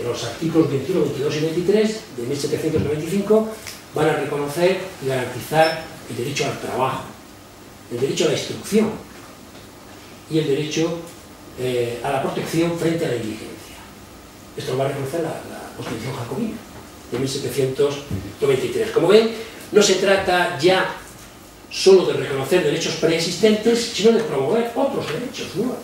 B: Los artículos 21, 22 y 23 de 1795 van a reconocer y garantizar el derecho al trabajo, el derecho a la instrucción y el derecho a la protección frente a la indigencia. Esto lo va a reconocer la Constitución Jacobina de 1793. Como ven, no se trata ya solo de reconocer derechos preexistentes, sino de promover otros derechos nuevos.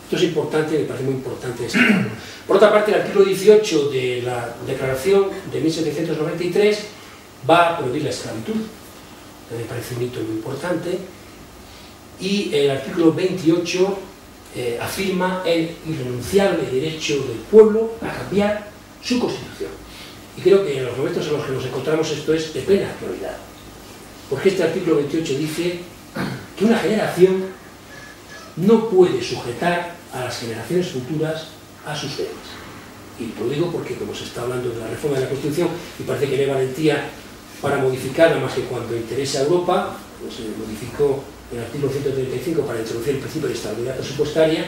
B: Esto es importante, me parece muy importante destacarlo. Por otra parte, el artículo 18 de la Declaración de 1793 va a prohibir la esclavitud, que me parece un hito muy importante, y el artículo 28 afirma el irrenunciable derecho del pueblo a cambiar su constitución. Y creo que en los momentos en los que nos encontramos esto es de plena actualidad, porque este artículo 28 dice que una generación no puede sujetar a las generaciones futuras a sus temas. Y lo digo porque, como se está hablando de la reforma de la Constitución, y parece que no hay valentía para modificarla más que cuando interesa a Europa, pues se modificó el artículo 135 para introducir el principio de estabilidad presupuestaria.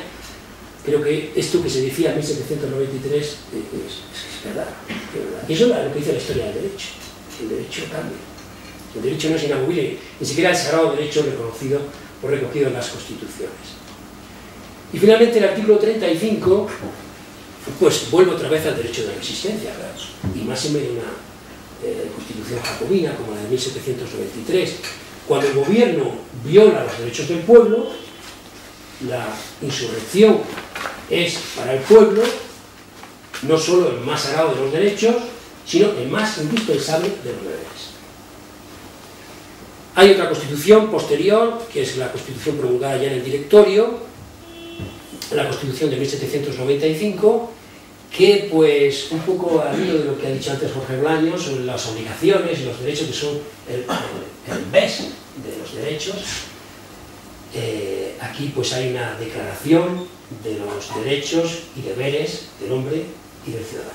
B: Creo que esto que se decía en 1793 es verdad. Y eso es lo que dice la historia del derecho. El derecho cambia. El derecho no es inamovible, ni siquiera el sagrado derecho reconocido o recogido en las constituciones. Y finalmente el artículo 35, pues vuelve otra vez al derecho de la resistencia, y más en medio de una constitución jacobina como la de 1793. Cuando el gobierno viola los derechos del pueblo, la insurrección es para el pueblo no solo el más sagrado de los derechos, sino el más indispensable de los deberes. Hay otra constitución posterior, que es la constitución promulgada ya en el directorio, la constitución de 1795, que pues un poco al hilo de lo que ha dicho antes Jorge Bolaños sobre las obligaciones y los derechos, que son el BES de los derechos. Aquí pues hay una declaración de los derechos y deberes del hombre y del ciudadano.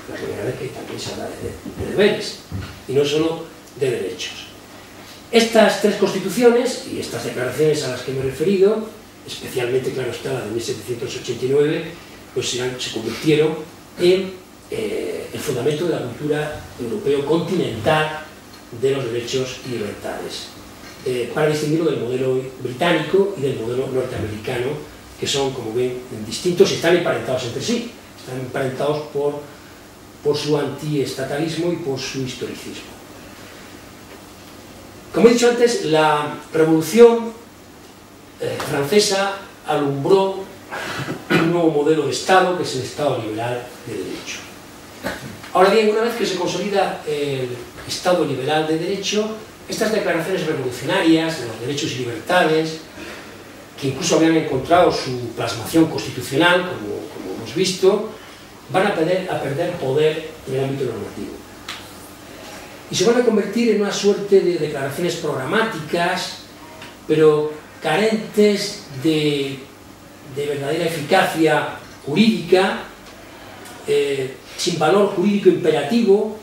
B: La primera vez que también se habla de deberes y no solo de derechos. Estas tres constituciones y estas declaraciones a las que me he referido, especialmente, claro está, la de 1789, pues se convirtieron en el fundamento de la cultura europeo continental de los derechos y libertades, para distinguirlo del modelo británico y del modelo norteamericano, que son, como ven, distintos y están emparentados entre sí, están emparentados por su antiestatalismo y por su historicismo. Como he dicho antes, la Revolución Francesa alumbró un nuevo modelo de Estado, que es el Estado liberal de derecho. Ahora bien, una vez que se consolida el Estado liberal de derecho, estas declaraciones revolucionarias de los derechos y libertades, que incluso habían encontrado su plasmación constitucional, como hemos visto, van a perder poder en el ámbito normativo. Y se van a convertir en una suerte de declaraciones programáticas, pero carentes de verdadera eficacia jurídica, sin valor jurídico imperativo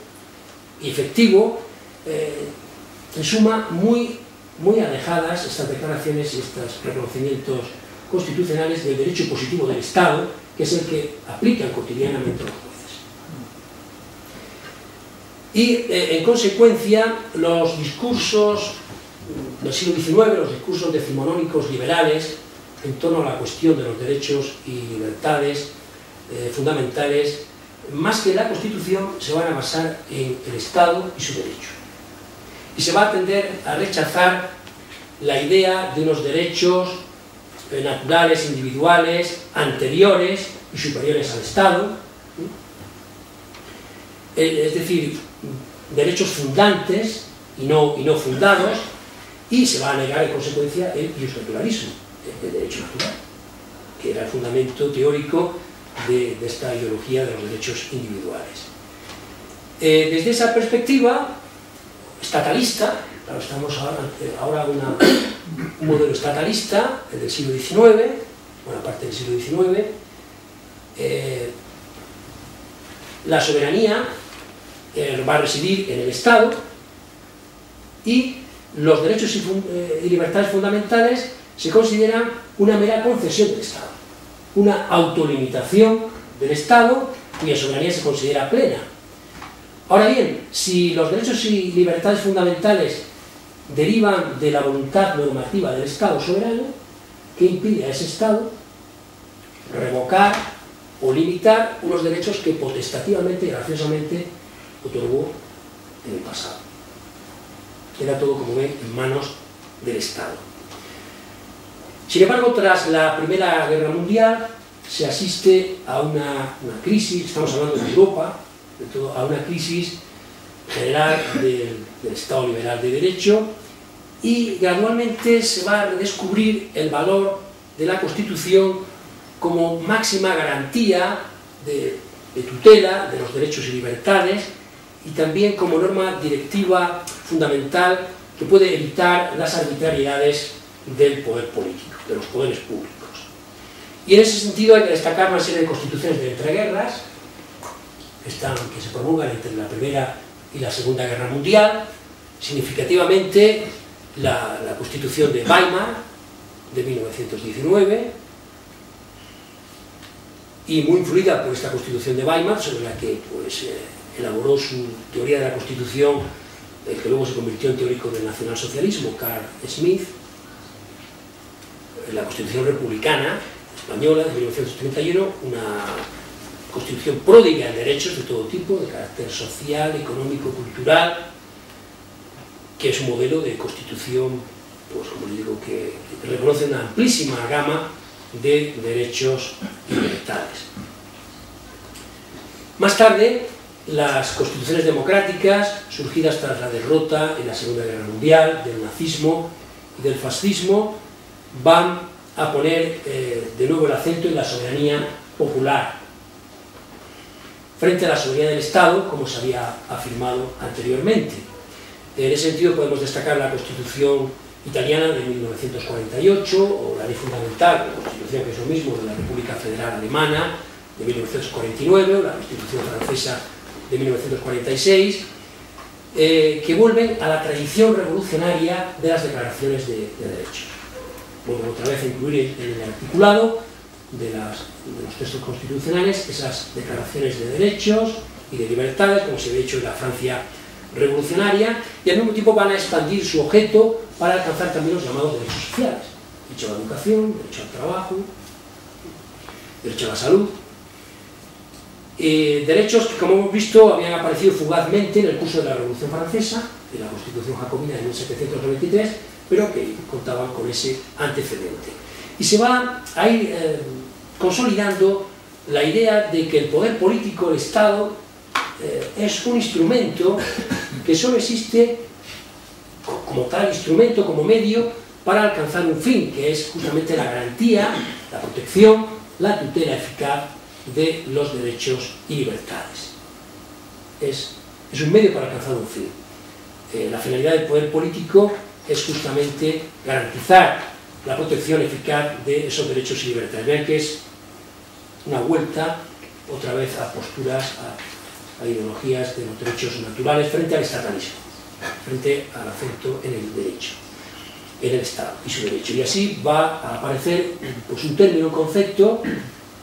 B: y efectivo, en suma, muy alejadas estas declaraciones y estos reconocimientos constitucionales del derecho positivo del Estado, que es el que aplican cotidianamente los jueces. Y, en consecuencia, los discursos del siglo XIX, los discursos decimonónicos liberales, en torno a la cuestión de los derechos y libertades fundamentales, más que la Constitución, se van a basar en el Estado y su derecho. Y se va a tender a rechazar la idea de unos derechos naturales, individuales, anteriores y superiores al Estado, es decir, derechos fundantes y no fundados, y se va a negar en consecuencia el iusnaturalismo, el derecho natural, que era el fundamento teórico de esta ideología de los derechos individuales. Desde esa perspectiva estatalista, claro, estamos ahora un modelo estatalista, el del siglo XIX, buena parte del siglo XIX, la soberanía va a residir en el Estado y los derechos y libertades fundamentales se consideran una mera concesión del Estado, una autolimitación del Estado cuya soberanía se considera plena. Ahora bien, si los derechos y libertades fundamentales derivan de la voluntad normativa del Estado soberano, ¿qué impide a ese Estado revocar o limitar unos derechos que potestativamente y graciosamente otorgó en el pasado? Queda todo, como ven, en manos del Estado. Sin embargo, tras la Primera Guerra Mundial se asiste a una crisis, estamos hablando de Europa, a una crisis general del Estado liberal de derecho, y gradualmente se va a redescubrir el valor de la Constitución como máxima garantía de tutela de los derechos y libertades, y también como norma directiva fundamental que puede evitar las arbitrariedades del poder político, de los poderes públicos. Y en ese sentido hay que destacar una serie de constituciones de entreguerras que se promulgan entre la Primera y la Segunda Guerra Mundial, significativamente la Constitución de Weimar de 1919, y muy influida por esta Constitución de Weimar, sobre la que pues, elaboró su teoría de la Constitución, el que luego se convirtió en teórico del nacionalsocialismo, Carl Schmitt, la Constitución republicana española de 1931, una Constitución pródiga en derechos de todo tipo, de carácter social, económico, cultural, que es un modelo de Constitución, pues como les digo, que reconoce una amplísima gama de derechos y libertades. Más tarde, las constituciones democráticas, surgidas tras la derrota en la Segunda Guerra Mundial del nazismo y del fascismo, van a poner de nuevo el acento en la soberanía popular, frente a la soberanía del Estado, como se había afirmado anteriormente. En ese sentido podemos destacar la Constitución italiana de 1948, o la ley fundamental, la Constitución, que es lo mismo, de la República Federal Alemana de 1949, o la Constitución francesa de 1946, que vuelven a la tradición revolucionaria de las declaraciones de derechos. Vuelven otra vez a incluir en el articulado de los textos constitucionales esas declaraciones de derechos y de libertades, como se había hecho en la Francia revolucionaria, y al mismo tiempo van a expandir su objeto para alcanzar también los llamados derechos sociales: derecho a la educación, derecho al trabajo, derecho a la salud, derechos que, como hemos visto, habían aparecido fugazmente en el curso de la Revolución Francesa, de la Constitución Jacobina de 1793, pero que contaban con ese antecedente. Y se va a ir consolidando la idea de que el poder político, el Estado, es un instrumento que solo existe como tal instrumento, como medio, para alcanzar un fin, que es justamente la garantía, la protección, la tutela eficaz de los derechos y libertades. Es un medio para alcanzar un fin. La finalidad del poder político es justamente garantizar la protección eficaz de esos derechos y libertades. Vean que es una vuelta otra vez a posturas, a ideologías de los derechos naturales frente al estatalismo, frente al acento en el derecho, en el Estado y su derecho. Y así va a aparecer pues, un término, un concepto.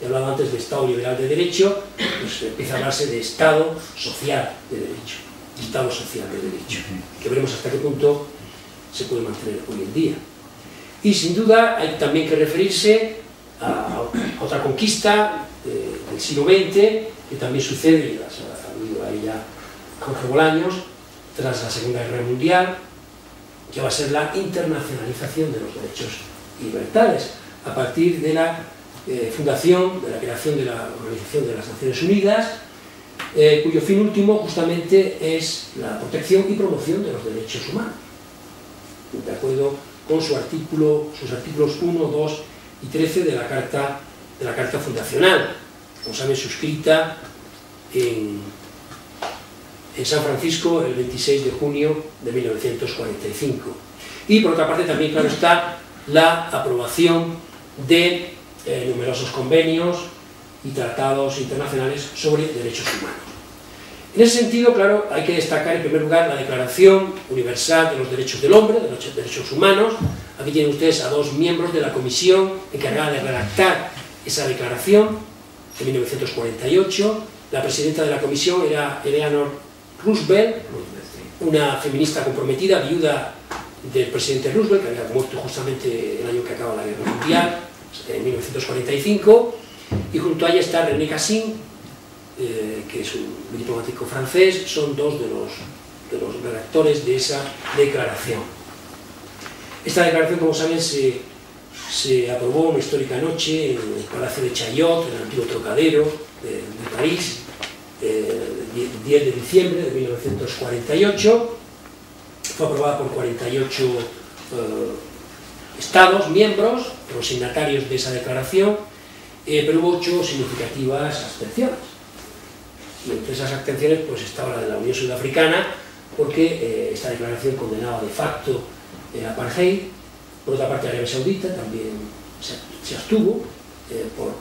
B: He hablado antes de Estado liberal de derecho, pues empieza a hablarse de Estado social de derecho, Estado social de derecho, que veremos hasta qué punto se puede mantener hoy en día. Y sin duda hay también que referirse a otra conquista del siglo XX, que también sucede, y ha habido ahí ya Jorge Bolaños, tras la Segunda Guerra Mundial, que va a ser la internacionalización de los derechos y libertades, a partir de la fundación, de la creación de la Organización de las Naciones Unidas, cuyo fin último justamente es la protección y promoción de los derechos humanos, de acuerdo con sus artículos 1, 2 y 13 de la Carta Fundacional, como saben, suscrita en San Francisco el 26 de junio de 1945. Y por otra parte también, claro está, la aprobación de numerosos convenios y tratados internacionales sobre derechos humanos. En ese sentido, claro, hay que destacar en primer lugar la Declaración Universal de los Derechos del Hombre, de los Derechos Humanos. Aquí tienen ustedes a dos miembros de la comisión encargada de redactar esa declaración de 1948. La presidenta de la comisión era Eleanor Roosevelt, una feminista comprometida, viuda del presidente Roosevelt, que había muerto justamente el año que acaba la Guerra Mundial, en 1945, y junto a ella está René Cassin, que es un diplomático francés. Son dos de los redactores de esa declaración. Esta declaración, como saben, se aprobó una histórica noche en el Palacio de Chaillot, en el antiguo Trocadero de París, el 10 de diciembre de 1948. Fue aprobada por 48 estados miembros, los signatarios de esa declaración, pero hubo 8 significativas abstenciones. Y entre esas abstenciones pues estaba la de la Unión Sudafricana, porque esta declaración condenaba de facto el apartheid. Por otra parte, Arabia Saudita también se abstuvo,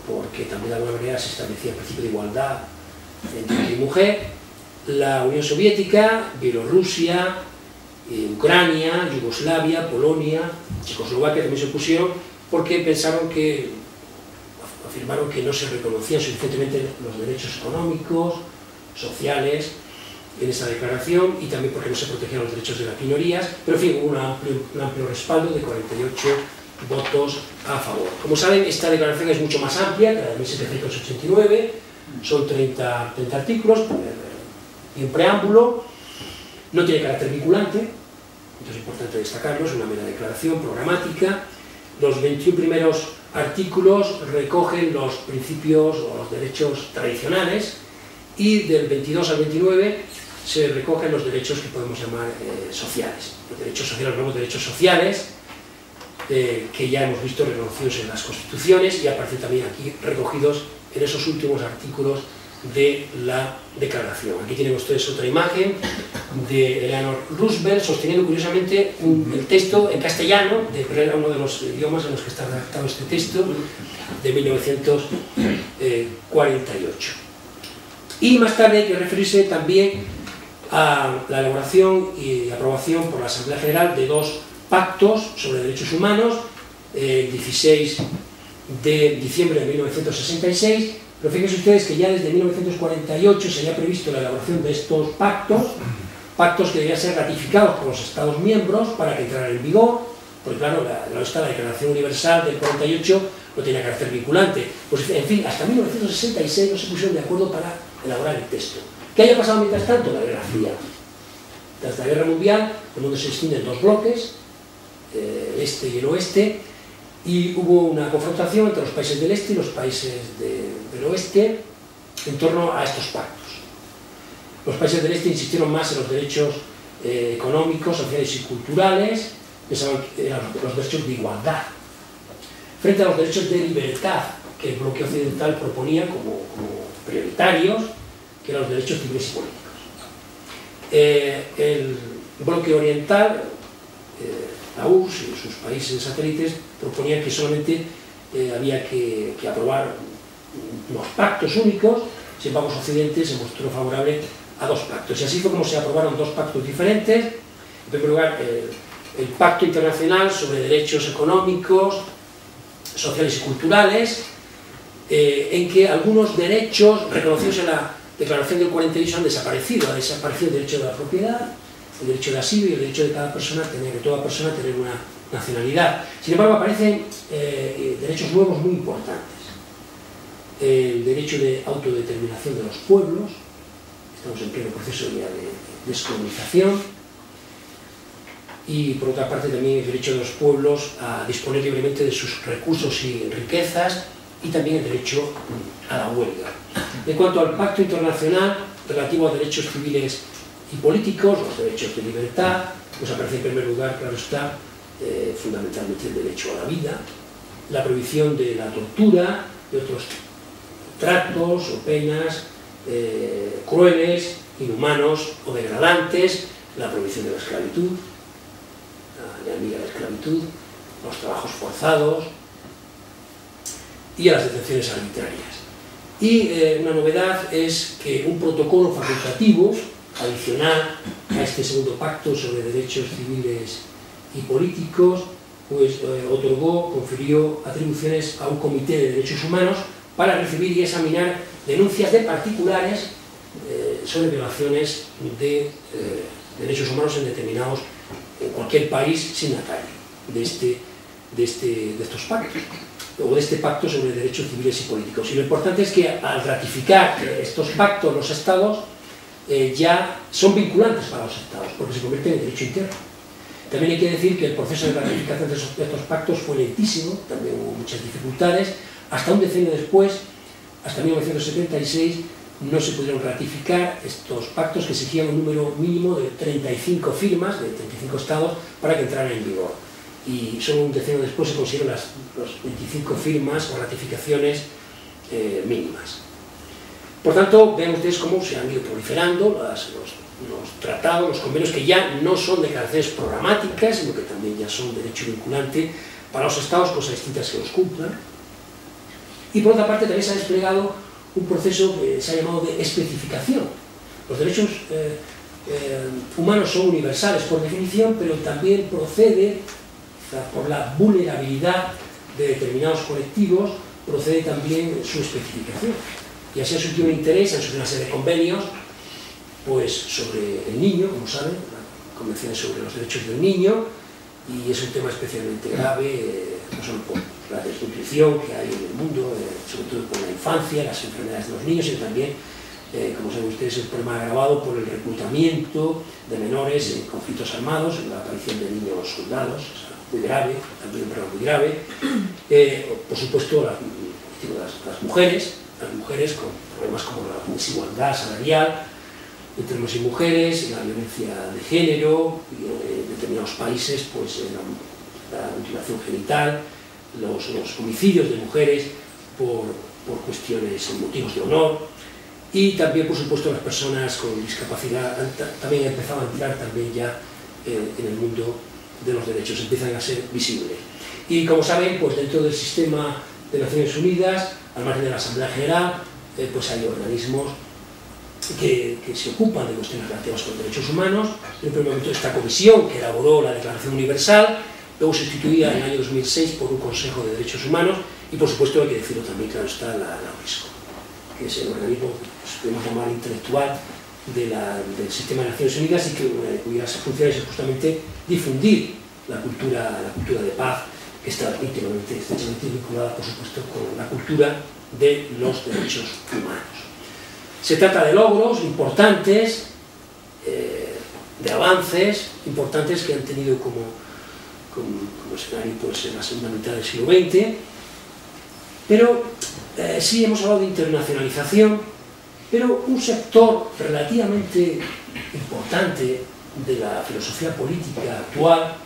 B: porque también de alguna manera se establecía el principio de igualdad entre hombre y mujer. La Unión Soviética, Bielorrusia, Ucrania, Yugoslavia, Polonia, Checoslovaquia también se opusieron porque afirmaron que no se reconocían suficientemente los derechos económicos, sociales en esa declaración, y también porque no se protegían los derechos de las minorías, pero en fin, hubo un amplio respaldo de 48 votos a favor. Como saben, esta declaración es mucho más amplia que la de 1789, son 30 artículos, y un preámbulo, no tiene carácter vinculante, entonces es importante destacarlo, es una mera declaración programática. Los 21 primeros artículos recogen los principios o los derechos tradicionales, y del 22 al 29 se recogen los derechos que podemos llamar sociales. Los derechos sociales, los nuevos derechos sociales, que ya hemos visto reconocidos en las constituciones y aparecen también aquí recogidos en esos últimos artículos de la declaración. Aquí tienen ustedes otra imagen de Eleanor Roosevelt sosteniendo curiosamente el texto en castellano, pero era uno de los idiomas en los que está redactado este texto, de 1948. Y más tarde hay que referirse también a la elaboración y aprobación por la Asamblea General de dos pactos sobre derechos humanos, el 16 de diciembre de 1966, pero fíjense ustedes que ya desde 1948 se había previsto la elaboración de estos pactos que debían ser ratificados por los Estados miembros para que entraran en vigor, porque claro, la Declaración Universal del 48 no tenía carácter vinculante. Pues en fin, hasta 1966 no se pusieron de acuerdo para elaborar el texto. ¿Qué haya pasado mientras tanto? La Guerra Fría. Tras la Guerra Mundial, el mundo se distingue en dos bloques, el este y el oeste, y hubo una confrontación entre los países del este y los países del oeste en torno a estos pactos. Los países del este insistieron más en los derechos económicos, sociales y culturales, pensaban que eran los derechos de igualdad, frente a los derechos de libertad que el bloque occidental proponía como prioritarios, que eran los derechos civiles y políticos. El bloque oriental, la URSS y sus países satélites, proponían que solamente había que aprobar unos pactos únicos. Sin embargo, Occidente se mostró favorable a dos pactos, y así fue como se aprobaron dos pactos diferentes. En primer lugar, el Pacto Internacional sobre Derechos Económicos, Sociales y Culturales, en que algunos derechos reconocidos en la Declaración del 48 han desaparecido. Ha desaparecido el derecho de la propiedad, el derecho de asilo y el derecho de toda persona tener una nacionalidad. Sin embargo, aparecen derechos nuevos muy importantes. El derecho de autodeterminación de los pueblos, estamos en pleno proceso ya de descolonización, y por otra parte también el derecho de los pueblos a disponer libremente de sus recursos y riquezas, y también el derecho a la huelga. En cuanto al Pacto Internacional relativo a derechos civiles y políticos, los derechos de libertad, pues aparece en primer lugar, claro está, fundamentalmente el derecho a la vida, la prohibición de la tortura, de otros tratos o penas crueles, inhumanos o degradantes, la prohibición de la esclavitud, la enemiga de la esclavitud, los trabajos forzados y a las detenciones arbitrarias. Y una novedad es que un protocolo facultativo adicional a este segundo pacto sobre derechos civiles y políticos, pues confirió atribuciones a un comité de derechos humanos para recibir y examinar denuncias de particulares sobre violaciones de derechos humanos en cualquier país signatario de estos pactos, o de este pacto sobre derechos civiles y políticos. Y lo importante es que al ratificar estos pactos los estados ya son vinculantes para los estados, porque se convierten en derecho interno. También hay que decir que el proceso de ratificación de estos pactos fue lentísimo, también hubo muchas dificultades. Hasta un decenio después, hasta 1976, no se pudieron ratificar estos pactos, que exigían un número mínimo de 35 firmas, de 35 estados, para que entraran en vigor. Y solo un decenio después se consiguieron las 25 firmas o ratificaciones mínimas. Por tanto, vean ustedes cómo se han ido proliferando los tratados, los convenios, que ya no son declaraciones programáticas, sino que también ya son derecho vinculante para los estados, cosas distintas que los cumplan. Y por otra parte también se ha desplegado un proceso que se ha llamado de especificación. Los derechos humanos son universales por definición, pero también procede, por la vulnerabilidad de determinados colectivos, procede también su especificación. Y así ha surgido un interés, han surgido una serie de convenios pues, sobre el niño, como saben, la Convención sobre los Derechos del Niño, y es un tema especialmente grave, no solo por la desnutrición que hay en el mundo, sobre todo por la infancia, las enfermedades de los niños, sino también, como saben ustedes, el problema agravado por el reclutamiento de menores en conflictos armados, la aparición de niños soldados, o sea, muy grave, también un problema muy grave. Por supuesto, las mujeres con problemas como la desigualdad salarial entre hombres y mujeres, la violencia de género, y en determinados países pues, la mutilación genital, los homicidios de mujeres por cuestiones, motivos de honor, y también, por supuesto, las personas con discapacidad también han empezado a entrar también ya en el mundo de los derechos, empiezan a ser visibles. Y como saben, pues dentro del sistema de Naciones Unidas, al margen de la Asamblea General, pues hay organismos que se ocupan de cuestiones relativas con derechos humanos. En el primer momento esta comisión que elaboró la Declaración Universal, luego sustituida en el año 2006 por un Consejo de Derechos Humanos, y por supuesto hay que decirlo también, claro está, la UNESCO, que es el organismo, pues, podemos llamar intelectual del sistema de Naciones Unidas, y que cuyas funciones es justamente difundir la cultura de paz, que está íntimamente, estrechamente vinculada, por supuesto, con la cultura de los derechos humanos. Se trata de logros importantes, de avances importantes que han tenido como escenario pues, en la segunda mitad del siglo XX, pero sí hemos hablado de internacionalización, pero un sector relativamente importante de la filosofía política actual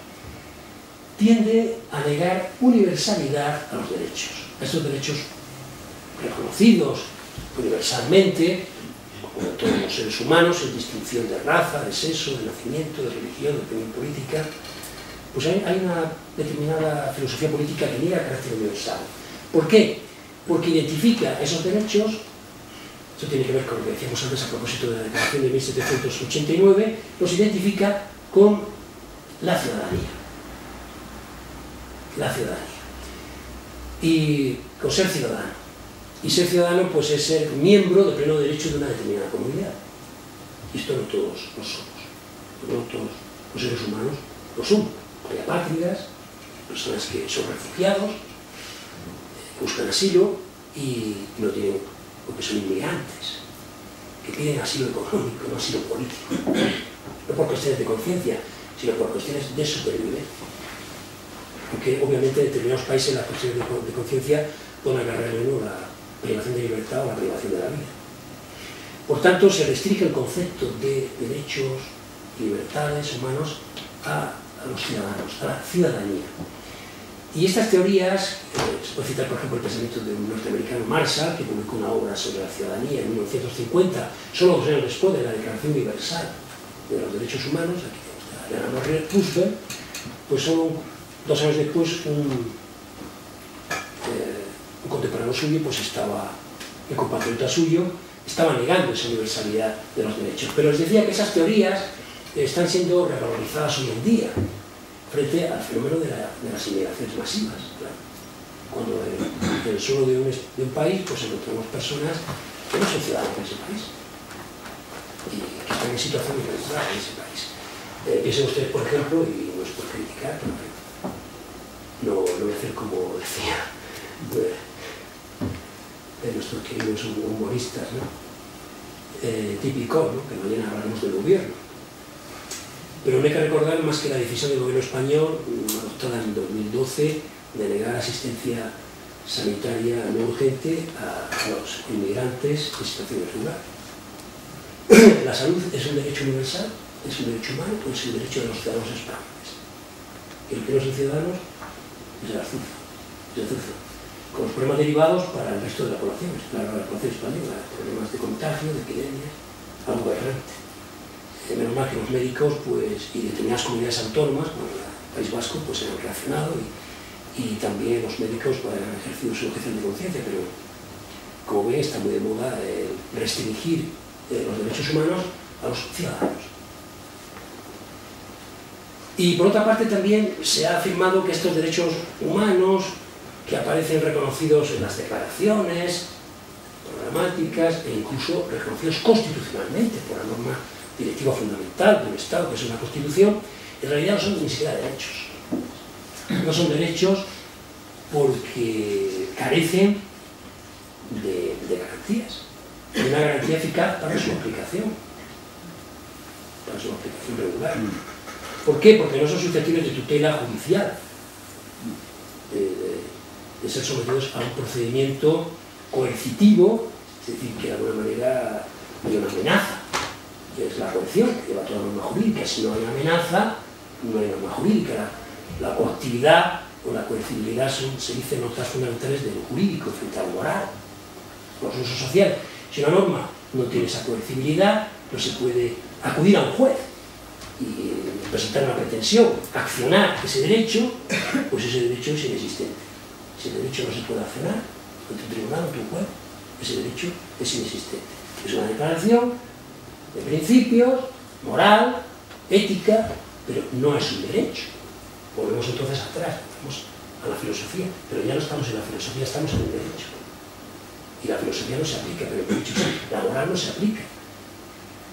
B: tiende a negar universalidad a los derechos, a estos derechos reconocidos universalmente, como todos los seres humanos, sin distinción de raza, de sexo, de nacimiento, de religión, de opinión política. Pues hay una determinada filosofía política que niega el carácter universal. ¿Por qué? Porque identifica esos derechos, esto tiene que ver con lo que decíamos antes a propósito de la Declaración de 1789, los identifica con la ciudadanía. La ciudadanía. Y con ser ciudadano. Y ser ciudadano pues es ser miembro de pleno derecho de una determinada comunidad. Y esto no todos lo somos. No todos los seres humanos lo son. Hay apátridas, personas que son refugiados, buscan asilo y no tienen, porque son inmigrantes, que piden asilo económico, no asilo político. No por cuestiones de conciencia, sino por cuestiones de supervivencia. Porque obviamente en determinados países las cuestiones de conciencia pueden agarrar en uno la privación de libertad o la privación de la vida. Por tanto, se restringe el concepto de derechos y libertades humanos a los ciudadanos, a la ciudadanía. Y estas teorías, se puede citar por ejemplo el pensamiento de un norteamericano, Marshall, que publicó una obra sobre la ciudadanía en 1950, solo 2 años después de la Declaración Universal de los Derechos Humanos. Aquí tenemos a Eleanor Roosevelt, pues solo 2 años después un contemporáneo suyo, pues estaba, el compatriota suyo, estaba negando esa universalidad de los derechos. Pero les decía que esas teorías están siendo revalorizadas hoy en día frente al fenómeno de las inmigraciones masivas. Claro. Cuando en el suelo de un país pues encontramos personas que no son ciudadanos de ese país y que están en situación irregular en ese país. Piensen ustedes, por ejemplo, y no es por criticar, pero no voy a hacer como decía de nuestros queridos humoristas, ¿no? Típico, ¿no? Que mañana hablaremos del gobierno. Pero no hay que recordar más que la decisión del gobierno español, adoptada en 2012, de negar asistencia sanitaria no urgente a los inmigrantes en situación irregular. La salud es un derecho universal, es un derecho humano, es un derecho de los ciudadanos españoles. Y los que no son ciudadanos es el azufre, con los problemas derivados para el resto de la población, para la población española, problemas de contagio, de epidemias, algo aberrante. Menos mal que los médicos pues, y determinadas comunidades autónomas, como el País Vasco, pues han reaccionado y y también los médicos han ejercido su objeción de conciencia, pero como ven está muy de moda restringir los derechos humanos a los ciudadanos. Y por otra parte también se ha afirmado que estos derechos humanos que aparecen reconocidos en las declaraciones programáticas e incluso reconocidos constitucionalmente por la norma directiva fundamental de un Estado, que es una Constitución, en realidad no son ni siquiera derechos. No son derechos porque carecen de garantías, de una garantía eficaz para su aplicación regular. ¿Por qué? Porque no son susceptibles de tutela judicial, de ser sometidos a un procedimiento coercitivo, es decir, que de alguna manera hay una amenaza, que es la coerción, que lleva toda norma jurídica. Si no hay amenaza, no hay norma jurídica. La coactividad o la coercibilidad se dicen notas fundamentales de lo jurídico frente a lo moral, los usos sociales. Si una norma no tiene esa coercibilidad, no se puede acudir a un juez y presentar una pretensión, accionar ese derecho, pues ese derecho es inexistente. Si el derecho no se puede accionar ante un tribunal, ante un juez, ese derecho es inexistente. Es una declaración de principios, moral, ética, pero no es un derecho. Volvemos entonces atrás, volvemos a la filosofía, pero ya no estamos en la filosofía, estamos en el derecho. Y la filosofía no se aplica, pero el derecho sí. La moral no se aplica.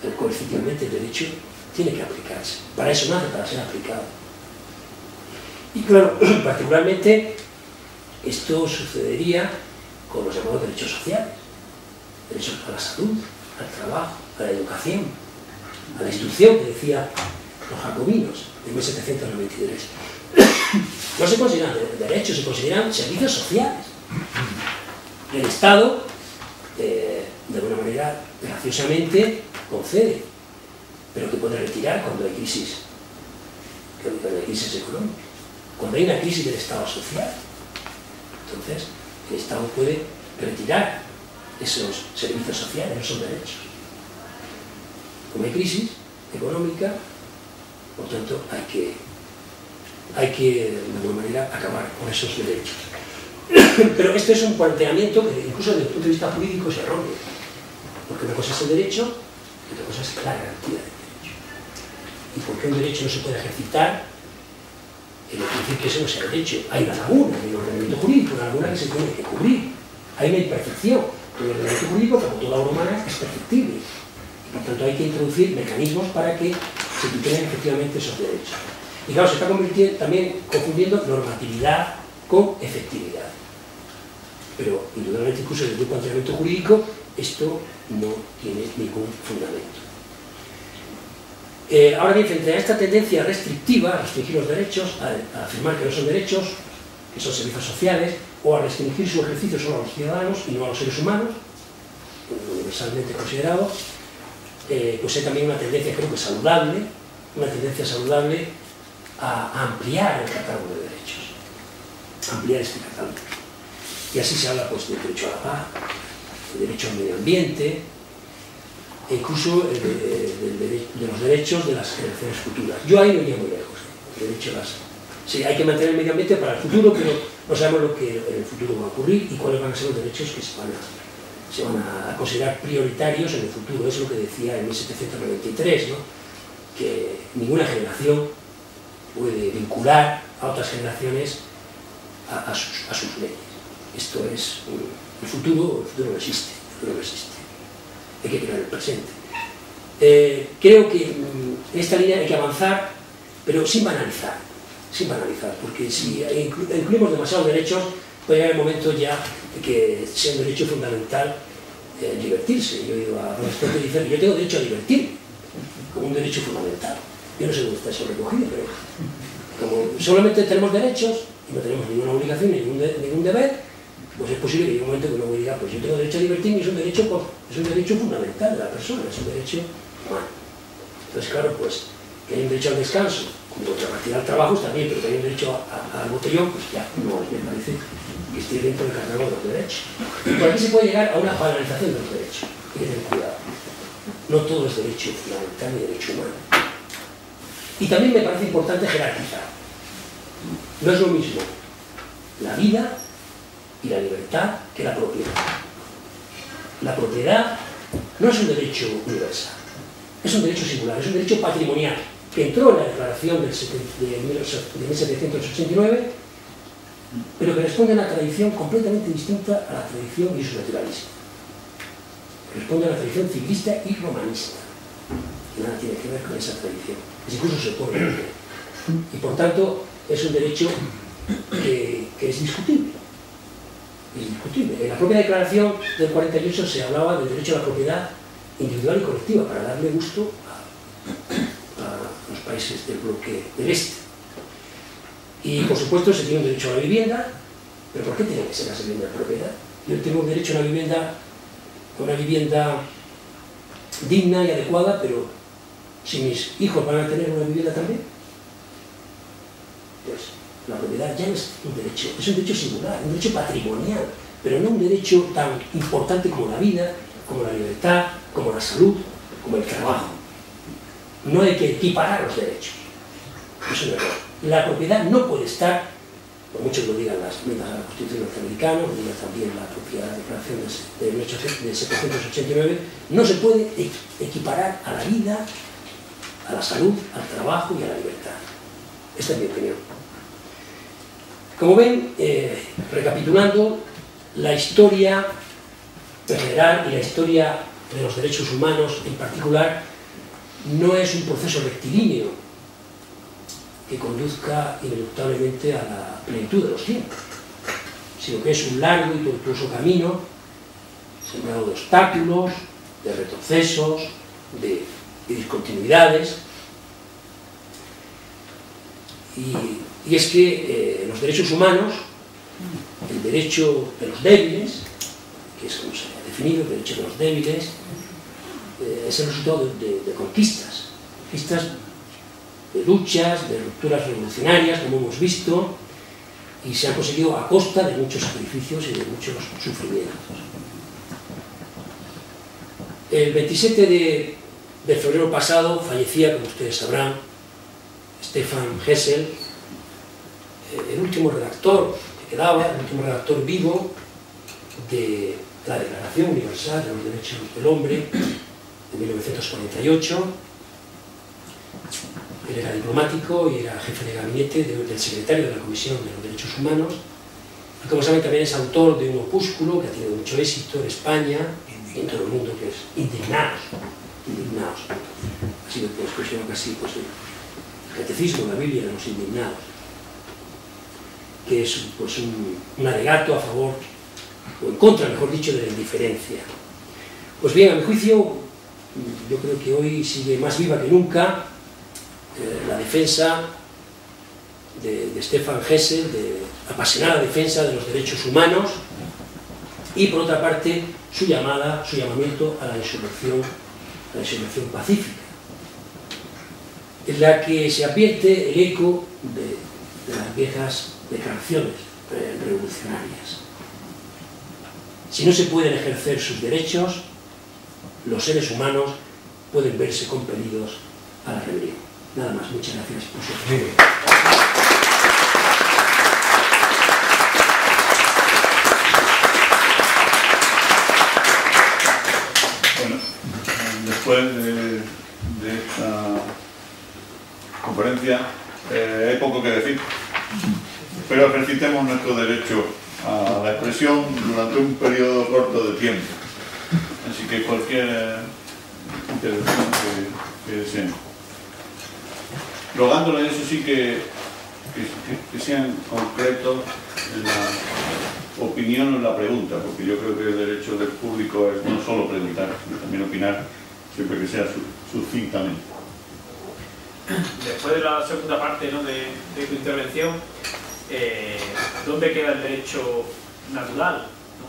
B: Pero coercitivamente el derecho tiene que aplicarse. Para eso nace, para ser aplicado. Y claro, particularmente esto sucedería con los llamados derechos sociales. Derechos a la salud, al trabajo, a la educación, a la instrucción, que decía los jacobinos en 1793. No se consideran derechos, se consideran servicios sociales. El Estado, de alguna manera, graciosamente concede, pero que puede retirar cuando hay crisis, cuando hay crisis económica, cuando hay una crisis del Estado social. Entonces, el Estado puede retirar esos servicios sociales, no son derechos. Como hay crisis económica, por tanto, hay que de alguna manera acabar con esos derechos. Pero esto es un planteamiento que incluso desde el punto de vista jurídico es erróneo, porque una cosa es el derecho y otra cosa es la garantía del derecho. ¿Y por qué un derecho no se puede ejercitar? En el principio ese no sea el derecho. Hay una laguna en el ordenamiento jurídico, una laguna que se tiene que cubrir. Hay una imperfección. El ordenamiento jurídico, como toda obra humana, es perfectible. Y por tanto hay que introducir mecanismos para que se tutelen efectivamente esos derechos. Y claro, se está también confundiendo normatividad con efectividad. Pero, indudablemente, incluso desde un planteamiento jurídico, esto no tiene ningún fundamento. Ahora bien, frente a esta tendencia restrictiva, a restringir los derechos, a afirmar que no son derechos, que son servicios sociales, o a restringir su ejercicio solo a los ciudadanos y no a los seres humanos, universalmente considerado, pues hay también una tendencia, creo que saludable, a ampliar el catálogo de derechos, ampliar este catálogo. Y así se habla pues del derecho a la paz, del derecho al medio ambiente, e incluso de los derechos de las generaciones futuras. Yo ahí no iría muy lejos. El derecho a las... Sí, hay que mantener el medio ambiente para el futuro, pero no sabemos lo que en el futuro va a ocurrir y cuáles van a ser los derechos que se van a considerar prioritarios en el futuro. Eso es lo que decía en 1793, ¿no? Que ninguna generación puede vincular a otras generaciones a sus leyes. Esto es el futuro no existe, hay que crear el presente. Creo que en esta línea hay que avanzar, pero sin banalizar, porque si incluimos demasiados derechos, puede llegar el momento ya de que sea un derecho fundamental divertirse. Yo digo a Aristóteles, dice, yo tengo derecho a divertirme, como un derecho fundamental. Yo no sé dónde está eso recogido, pero como solamente tenemos derechos y no tenemos ninguna obligación ni ningún deber, pues es posible que llegue un momento que uno diga, pues yo tengo derecho a divertirme y es un derecho fundamental de la persona, es un derecho humano. Entonces, claro, pues que hay un derecho al descanso, como contrapartida al trabajo está bien, pero que hay un derecho al botellón, pues ya no me parece que esté dentro del catálogo de los derechos. Y por aquí se puede llegar a una banalización de los derechos, hay que tener cuidado. No todo es derecho fundamental ni derecho humano. Y también me parece importante jerarquizar. No es lo mismo la vida y la libertad que la propiedad. La propiedad no es un derecho universal, es un derecho singular, es un derecho patrimonial, que entró en la Declaración de 1789, pero que responde a una tradición completamente distinta a la tradición y su naturalismo. Responde a la tradición civilista y romanista, que nada tiene que ver con esa tradición, que incluso se opone a ella. Y por tanto es un derecho que es discutible. Es discutible. En la propia Declaración del 48 se hablaba del derecho a la propiedad individual y colectiva para darle gusto a los países del bloque del este. Y por supuesto se tiene un derecho a la vivienda, pero ¿por qué tiene que ser las viviendas de propiedad? Yo tengo derecho a una vivienda digna y adecuada, pero si mis hijos van a tener una vivienda también, pues la propiedad ya no es un derecho, es un derecho singular, un derecho patrimonial, pero no un derecho tan importante como la vida, como la libertad, como la salud, como el trabajo. No hay que equiparar los derechos. Es un error. La propiedad no puede estar, por mucho que lo digan las enmiendas a la Constitución norteamericana, lo diga también la propia Declaración de 1789, no se puede equiparar a la vida, a la salud, al trabajo y a la libertad. Esta es mi opinión. Como ven, recapitulando, la historia en general y la historia de los derechos humanos en particular no es un proceso rectilíneo que conduzca ineluctablemente a la plenitud de los tiempos, sino que es un largo y tortuoso camino sembrado de obstáculos, de retrocesos, de discontinuidades. Y es que los derechos humanos, el derecho de los débiles, que es como se ha definido, el derecho de los débiles, es el resultado de conquistas, de luchas, de rupturas revolucionarias, como hemos visto, y se han conseguido a costa de muchos sacrificios y de muchos sufrimientos. El 27 de febrero pasado fallecía, como ustedes sabrán, Stefan Hessel, el último redactor que quedaba, el último redactor vivo de la Declaración Universal de los Derechos del Hombre de 1948. Él era diplomático y era jefe de gabinete del secretario de la Comisión de los Derechos Humanos. Y como saben, también es autor de un opúsculo que ha tenido mucho éxito en España y en todo el mundo, que es Indignados. Indignados. Ha sido una expresión casi pues, el catecismo, la Biblia de los indignados, que es pues, un alegato a favor, o en contra, mejor dicho, de la indiferencia. Pues bien, a mi juicio, yo creo que hoy sigue más viva que nunca la defensa de Stefan Hessel, de apasionada defensa de los derechos humanos, y por otra parte su llamamiento a la insurrección pacífica, en la que se advierte el eco de las viejas declaraciones revolucionarias. Si no se pueden ejercer sus derechos, los seres humanos pueden verse compelidos a la rebelión. Nada más, muchas gracias por su atención.
A: Bueno, después de esta conferencia hay poco que decir, pero ejercitemos nuestro derecho a la expresión durante un periodo corto de tiempo. Así que cualquier intervención que deseen. Rogándole, eso sí, que sean concretos en la opinión o en la pregunta, porque yo creo que el derecho del público es no solo preguntar, sino también opinar, siempre que sea sucintamente.
C: Después de la segunda parte, ¿no?, de tu intervención, ¿dónde queda el derecho natural? ¿No?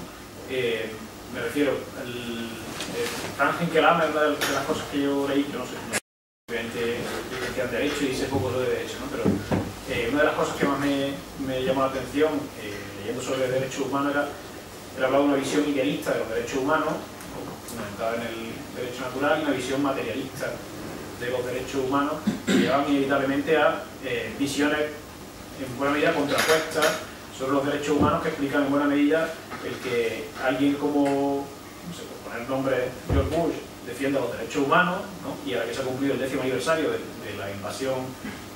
C: Me refiero, Franz Henkelhammer, una de las cosas que yo leí, que no sé, obviamente licenciado en Derecho y sé poco de Derecho, ¿no? Pero una de las cosas que más me llamó la atención leyendo sobre derechos humanos era hablar de una visión idealista de los derechos humanos, fundamentada en el derecho natural, y una visión materialista de los derechos humanos, que llevaban inevitablemente a visiones en buena medida contrapuestas son los derechos humanos que explican en buena medida el que alguien como, no sé, por poner el nombre George Bush, defienda los derechos humanos, ¿no? Y ahora que se ha cumplido el 10º aniversario de la invasión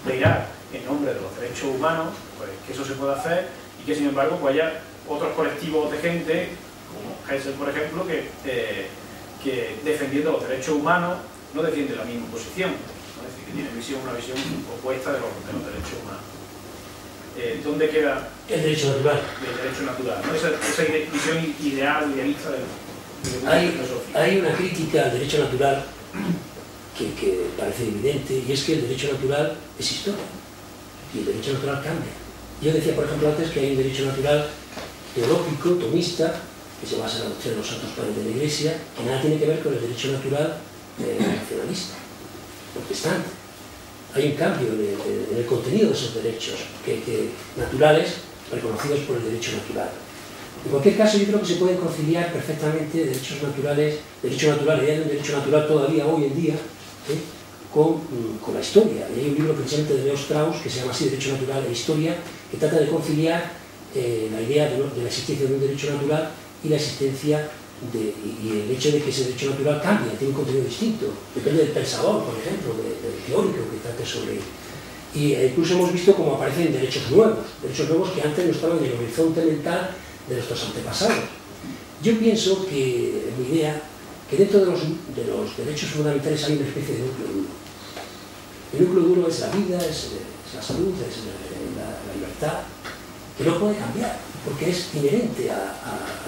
C: de Irak en nombre de los derechos humanos, pues que eso se puede hacer y que sin embargo pues haya otros colectivos de gente, como Hessel por ejemplo, que defendiendo los derechos humanos no defiende la misma posición, ¿no? Es decir, que tiene una visión opuesta de los derechos humanos. ¿Dónde queda
B: el derecho natural?
C: El derecho natural, ¿no? Esa visión ideal, idealista de
B: hay una crítica al derecho natural que parece evidente, y es que el derecho natural es historia y el derecho natural cambia. Yo decía, por ejemplo, antes que hay un derecho natural teológico, tomista, que se basa en la doctrina de los santos padres de la Iglesia, que nada tiene que ver con el derecho natural nacionalista, protestante. Hay un cambio en el contenido de esos derechos naturales reconocidos por el derecho natural. En cualquier caso, yo creo que se pueden conciliar perfectamente derechos naturales, derecho natural, la idea de un derecho natural todavía hoy en día, con la historia. Y hay un libro precisamente de Leo Strauss que se llama así, Derecho Natural e Historia, que trata de conciliar la idea de la existencia de un derecho natural y la existencia y el hecho de que ese derecho natural cambia, tiene un contenido distinto. Depende del pensador, por ejemplo, del teórico que trate sobre él. Y incluso hemos visto cómo aparecen derechos nuevos que antes no estaban en el horizonte mental de nuestros antepasados. Yo pienso que, en mi idea, que dentro de los derechos fundamentales hay una especie de núcleo duro. El núcleo duro es la vida, es la salud, es la libertad, que no puede cambiar, porque es inherente a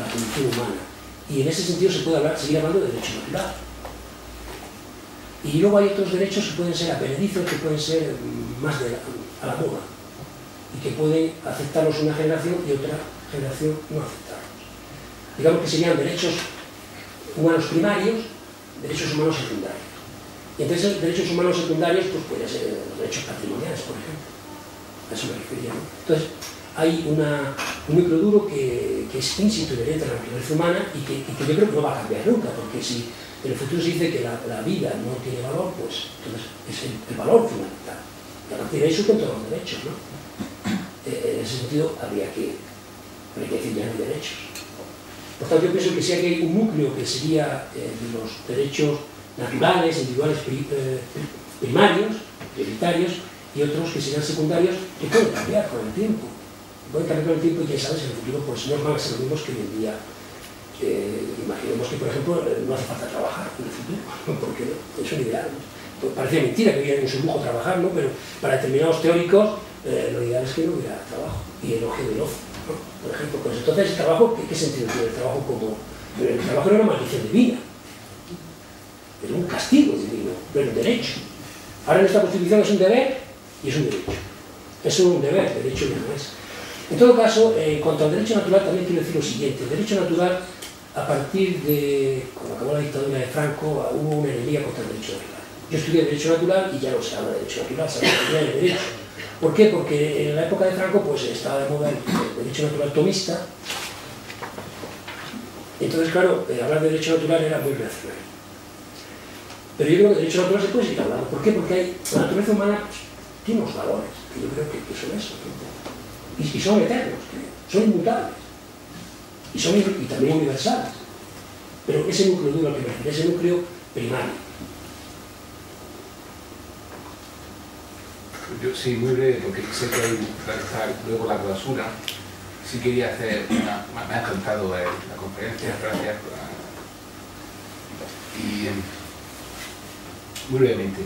B: la condición humana. Y en ese sentido se puede seguir hablando de derecho natural. Y luego hay otros derechos que pueden ser apenedizos, que pueden ser más a la moda, y que pueden aceptarlos una generación y otra generación no aceptarlos. Digamos que serían derechos humanos primarios, derechos humanos secundarios. Y entonces derechos humanos secundarios pues pueden ser los derechos patrimoniales, por ejemplo. A eso me refería, ¿no? Entonces, hay un núcleo duro que es ínsito inherente a la naturaleza humana y que yo creo que no va a cambiar nunca, porque si en el futuro se dice que la vida no tiene valor, pues entonces es el valor fundamental. Y a partir de ahí surgen todos los derechos, ¿no? En ese sentido habría que decir ya no hay derechos. Por tanto, yo pienso que sí hay un núcleo que sería de los derechos naturales, individuales primarios, prioritarios, y otros que serían secundarios, que pueden cambiar con el tiempo. Pueden cambiar con el tiempo y quién sabe si en el futuro pues, no van a ser los mismos que hoy en día. Imaginemos que, por ejemplo, no hace falta trabajar en el futuro, porque es un ideal. Pues parece mentira que hubiera en su lujo trabajar, ¿no? Pero para determinados teóricos lo ideal es que no hubiera trabajo y elogio del ocio, ¿no? Por ejemplo, pues entonces el trabajo, ¿qué sentido tiene el trabajo? El trabajo era una maldición divina, era un castigo divino, no era un derecho. Ahora en esta Constitución es un deber y es un derecho. Es un deber, derecho ya no es. En todo caso, en cuanto al derecho natural, también quiero decir lo siguiente. El derecho natural, a partir de cuando acabó la dictadura de Franco, hubo una enemiga contra el derecho natural. Yo estudié Derecho Natural y ya no se habla de Derecho Natural, se habla de Derecho. ¿Por qué? Porque en la época de Franco pues, estaba de moda el Derecho Natural tomista. Entonces, claro, hablar de Derecho Natural era muy reaccionario. Pero yo creo que el Derecho Natural se puede seguir hablando. ¿Por qué? Porque la naturaleza humana pues, tiene unos valores, que yo creo que son esos, ¿no? Y son eternos, son inmutables. Y también universales. Pero ese núcleo duro al que me refiero, ese núcleo primario.
D: Yo sí, muy breve, porque sé que hay luego la clausura. Sí quería hacer una... Me ha encantado la conferencia, gracias. Y muy brevemente,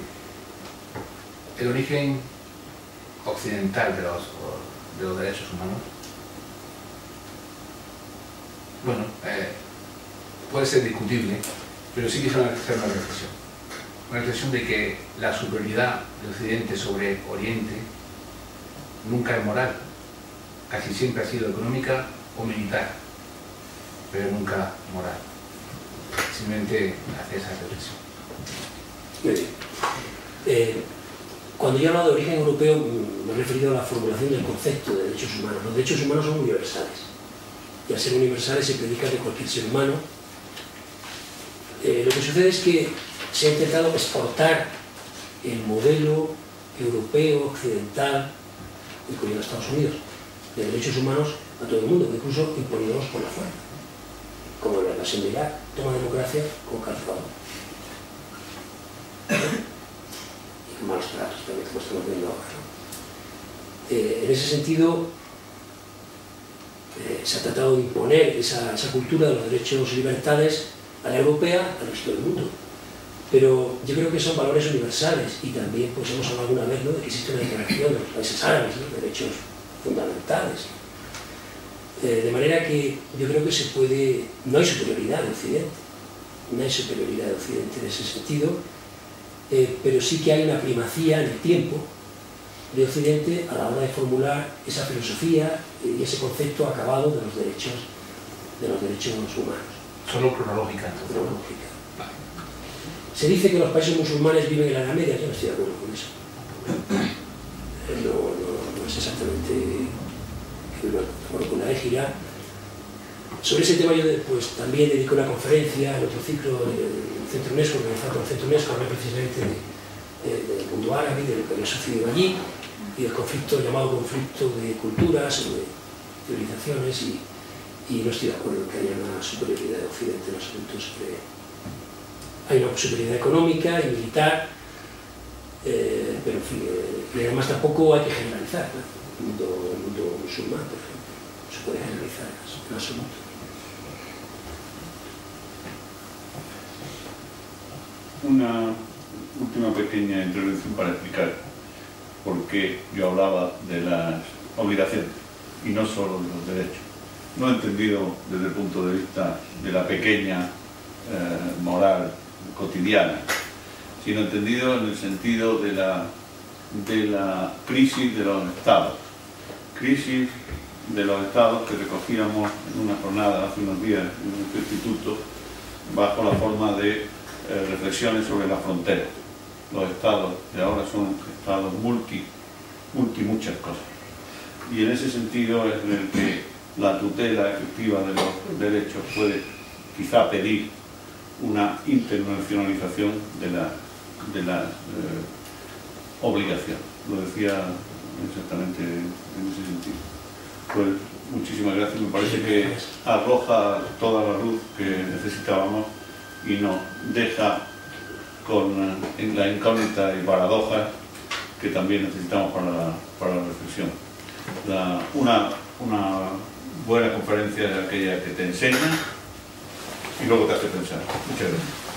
D: el origen occidental de los derechos humanos, bueno, puede ser discutible, pero sí quisiera hacer una reflexión. Una reflexión de que la superioridad de Occidente sobre Oriente nunca es moral, casi siempre ha sido económica o militar, pero nunca moral. Simplemente hacer esa reflexión.
B: Muy bien. Cuando yo he hablado de origen europeo, me he referido a la formulación del concepto de derechos humanos. Los derechos humanos son universales. Y al ser universales se predica de cualquier ser humano. Lo que sucede es que se ha intentado exportar el modelo europeo, occidental, incluyendo Estados Unidos, de derechos humanos a todo el mundo, incluso imponiéndolos por la fuerza, como la invasión de Irak, toma democracia con calzado. Y con malos tratos también, como estamos viendo ahora, ¿no? En ese sentido, se ha tratado de imponer esa cultura de los derechos y libertades a la europea, al resto del mundo. Pero yo creo que son valores universales y también pues, hemos hablado alguna vez, ¿no?, de que existe una declaración de los países árabes, ¿no?, de derechos fundamentales. De manera que yo creo que se puede... No hay superioridad de Occidente, no hay superioridad de Occidente en ese sentido, pero sí que hay una primacía en el tiempo de Occidente a la hora de formular esa filosofía y ese concepto acabado de los derechos humanos.
D: Solo cronológica, entonces.
B: Cronológica. Se dice que los países musulmanes viven en la Edad Media, yo no estoy de acuerdo con eso. No es exactamente con la égida. Sobre ese tema yo pues, también dedico una conferencia en otro ciclo del Centro UNESCO, organizado por el Centro UNESCO, habla precisamente del mundo árabe, de lo que había sucedido allí y del conflicto llamado conflicto de culturas, de civilizaciones, y no estoy de acuerdo en que haya una superioridad de Occidente en absoluto sobre... Hay una superioridad económica y militar, pero en fin, y además tampoco hay que generalizar, ¿no? El mundo musulmán, por ejemplo, no se puede generalizar en absoluto.
A: Una última pequeña intervención para explicar por qué yo hablaba de las obligaciones y no solo de los derechos. No he entendido desde el punto de vista de la pequeña moral cotidiana, sino entendido en el sentido de la crisis de los estados. Crisis de los estados que recogíamos en una jornada hace unos días en nuestro instituto bajo la forma de reflexiones sobre la frontera. Los estados de ahora son estados multi muchas cosas. Y en ese sentido es en el que la tutela efectiva de los derechos puede quizá pedir una internacionalización de las obligaciones. Lo decía exactamente en ese sentido. Pues muchísimas gracias, me parece que arroja toda la luz que necesitábamos y nos deja con la incógnita y paradoja que también necesitamos para la reflexión. Una buena conferencia es aquella que te enseña y luego te hace pensar. Muchas gracias.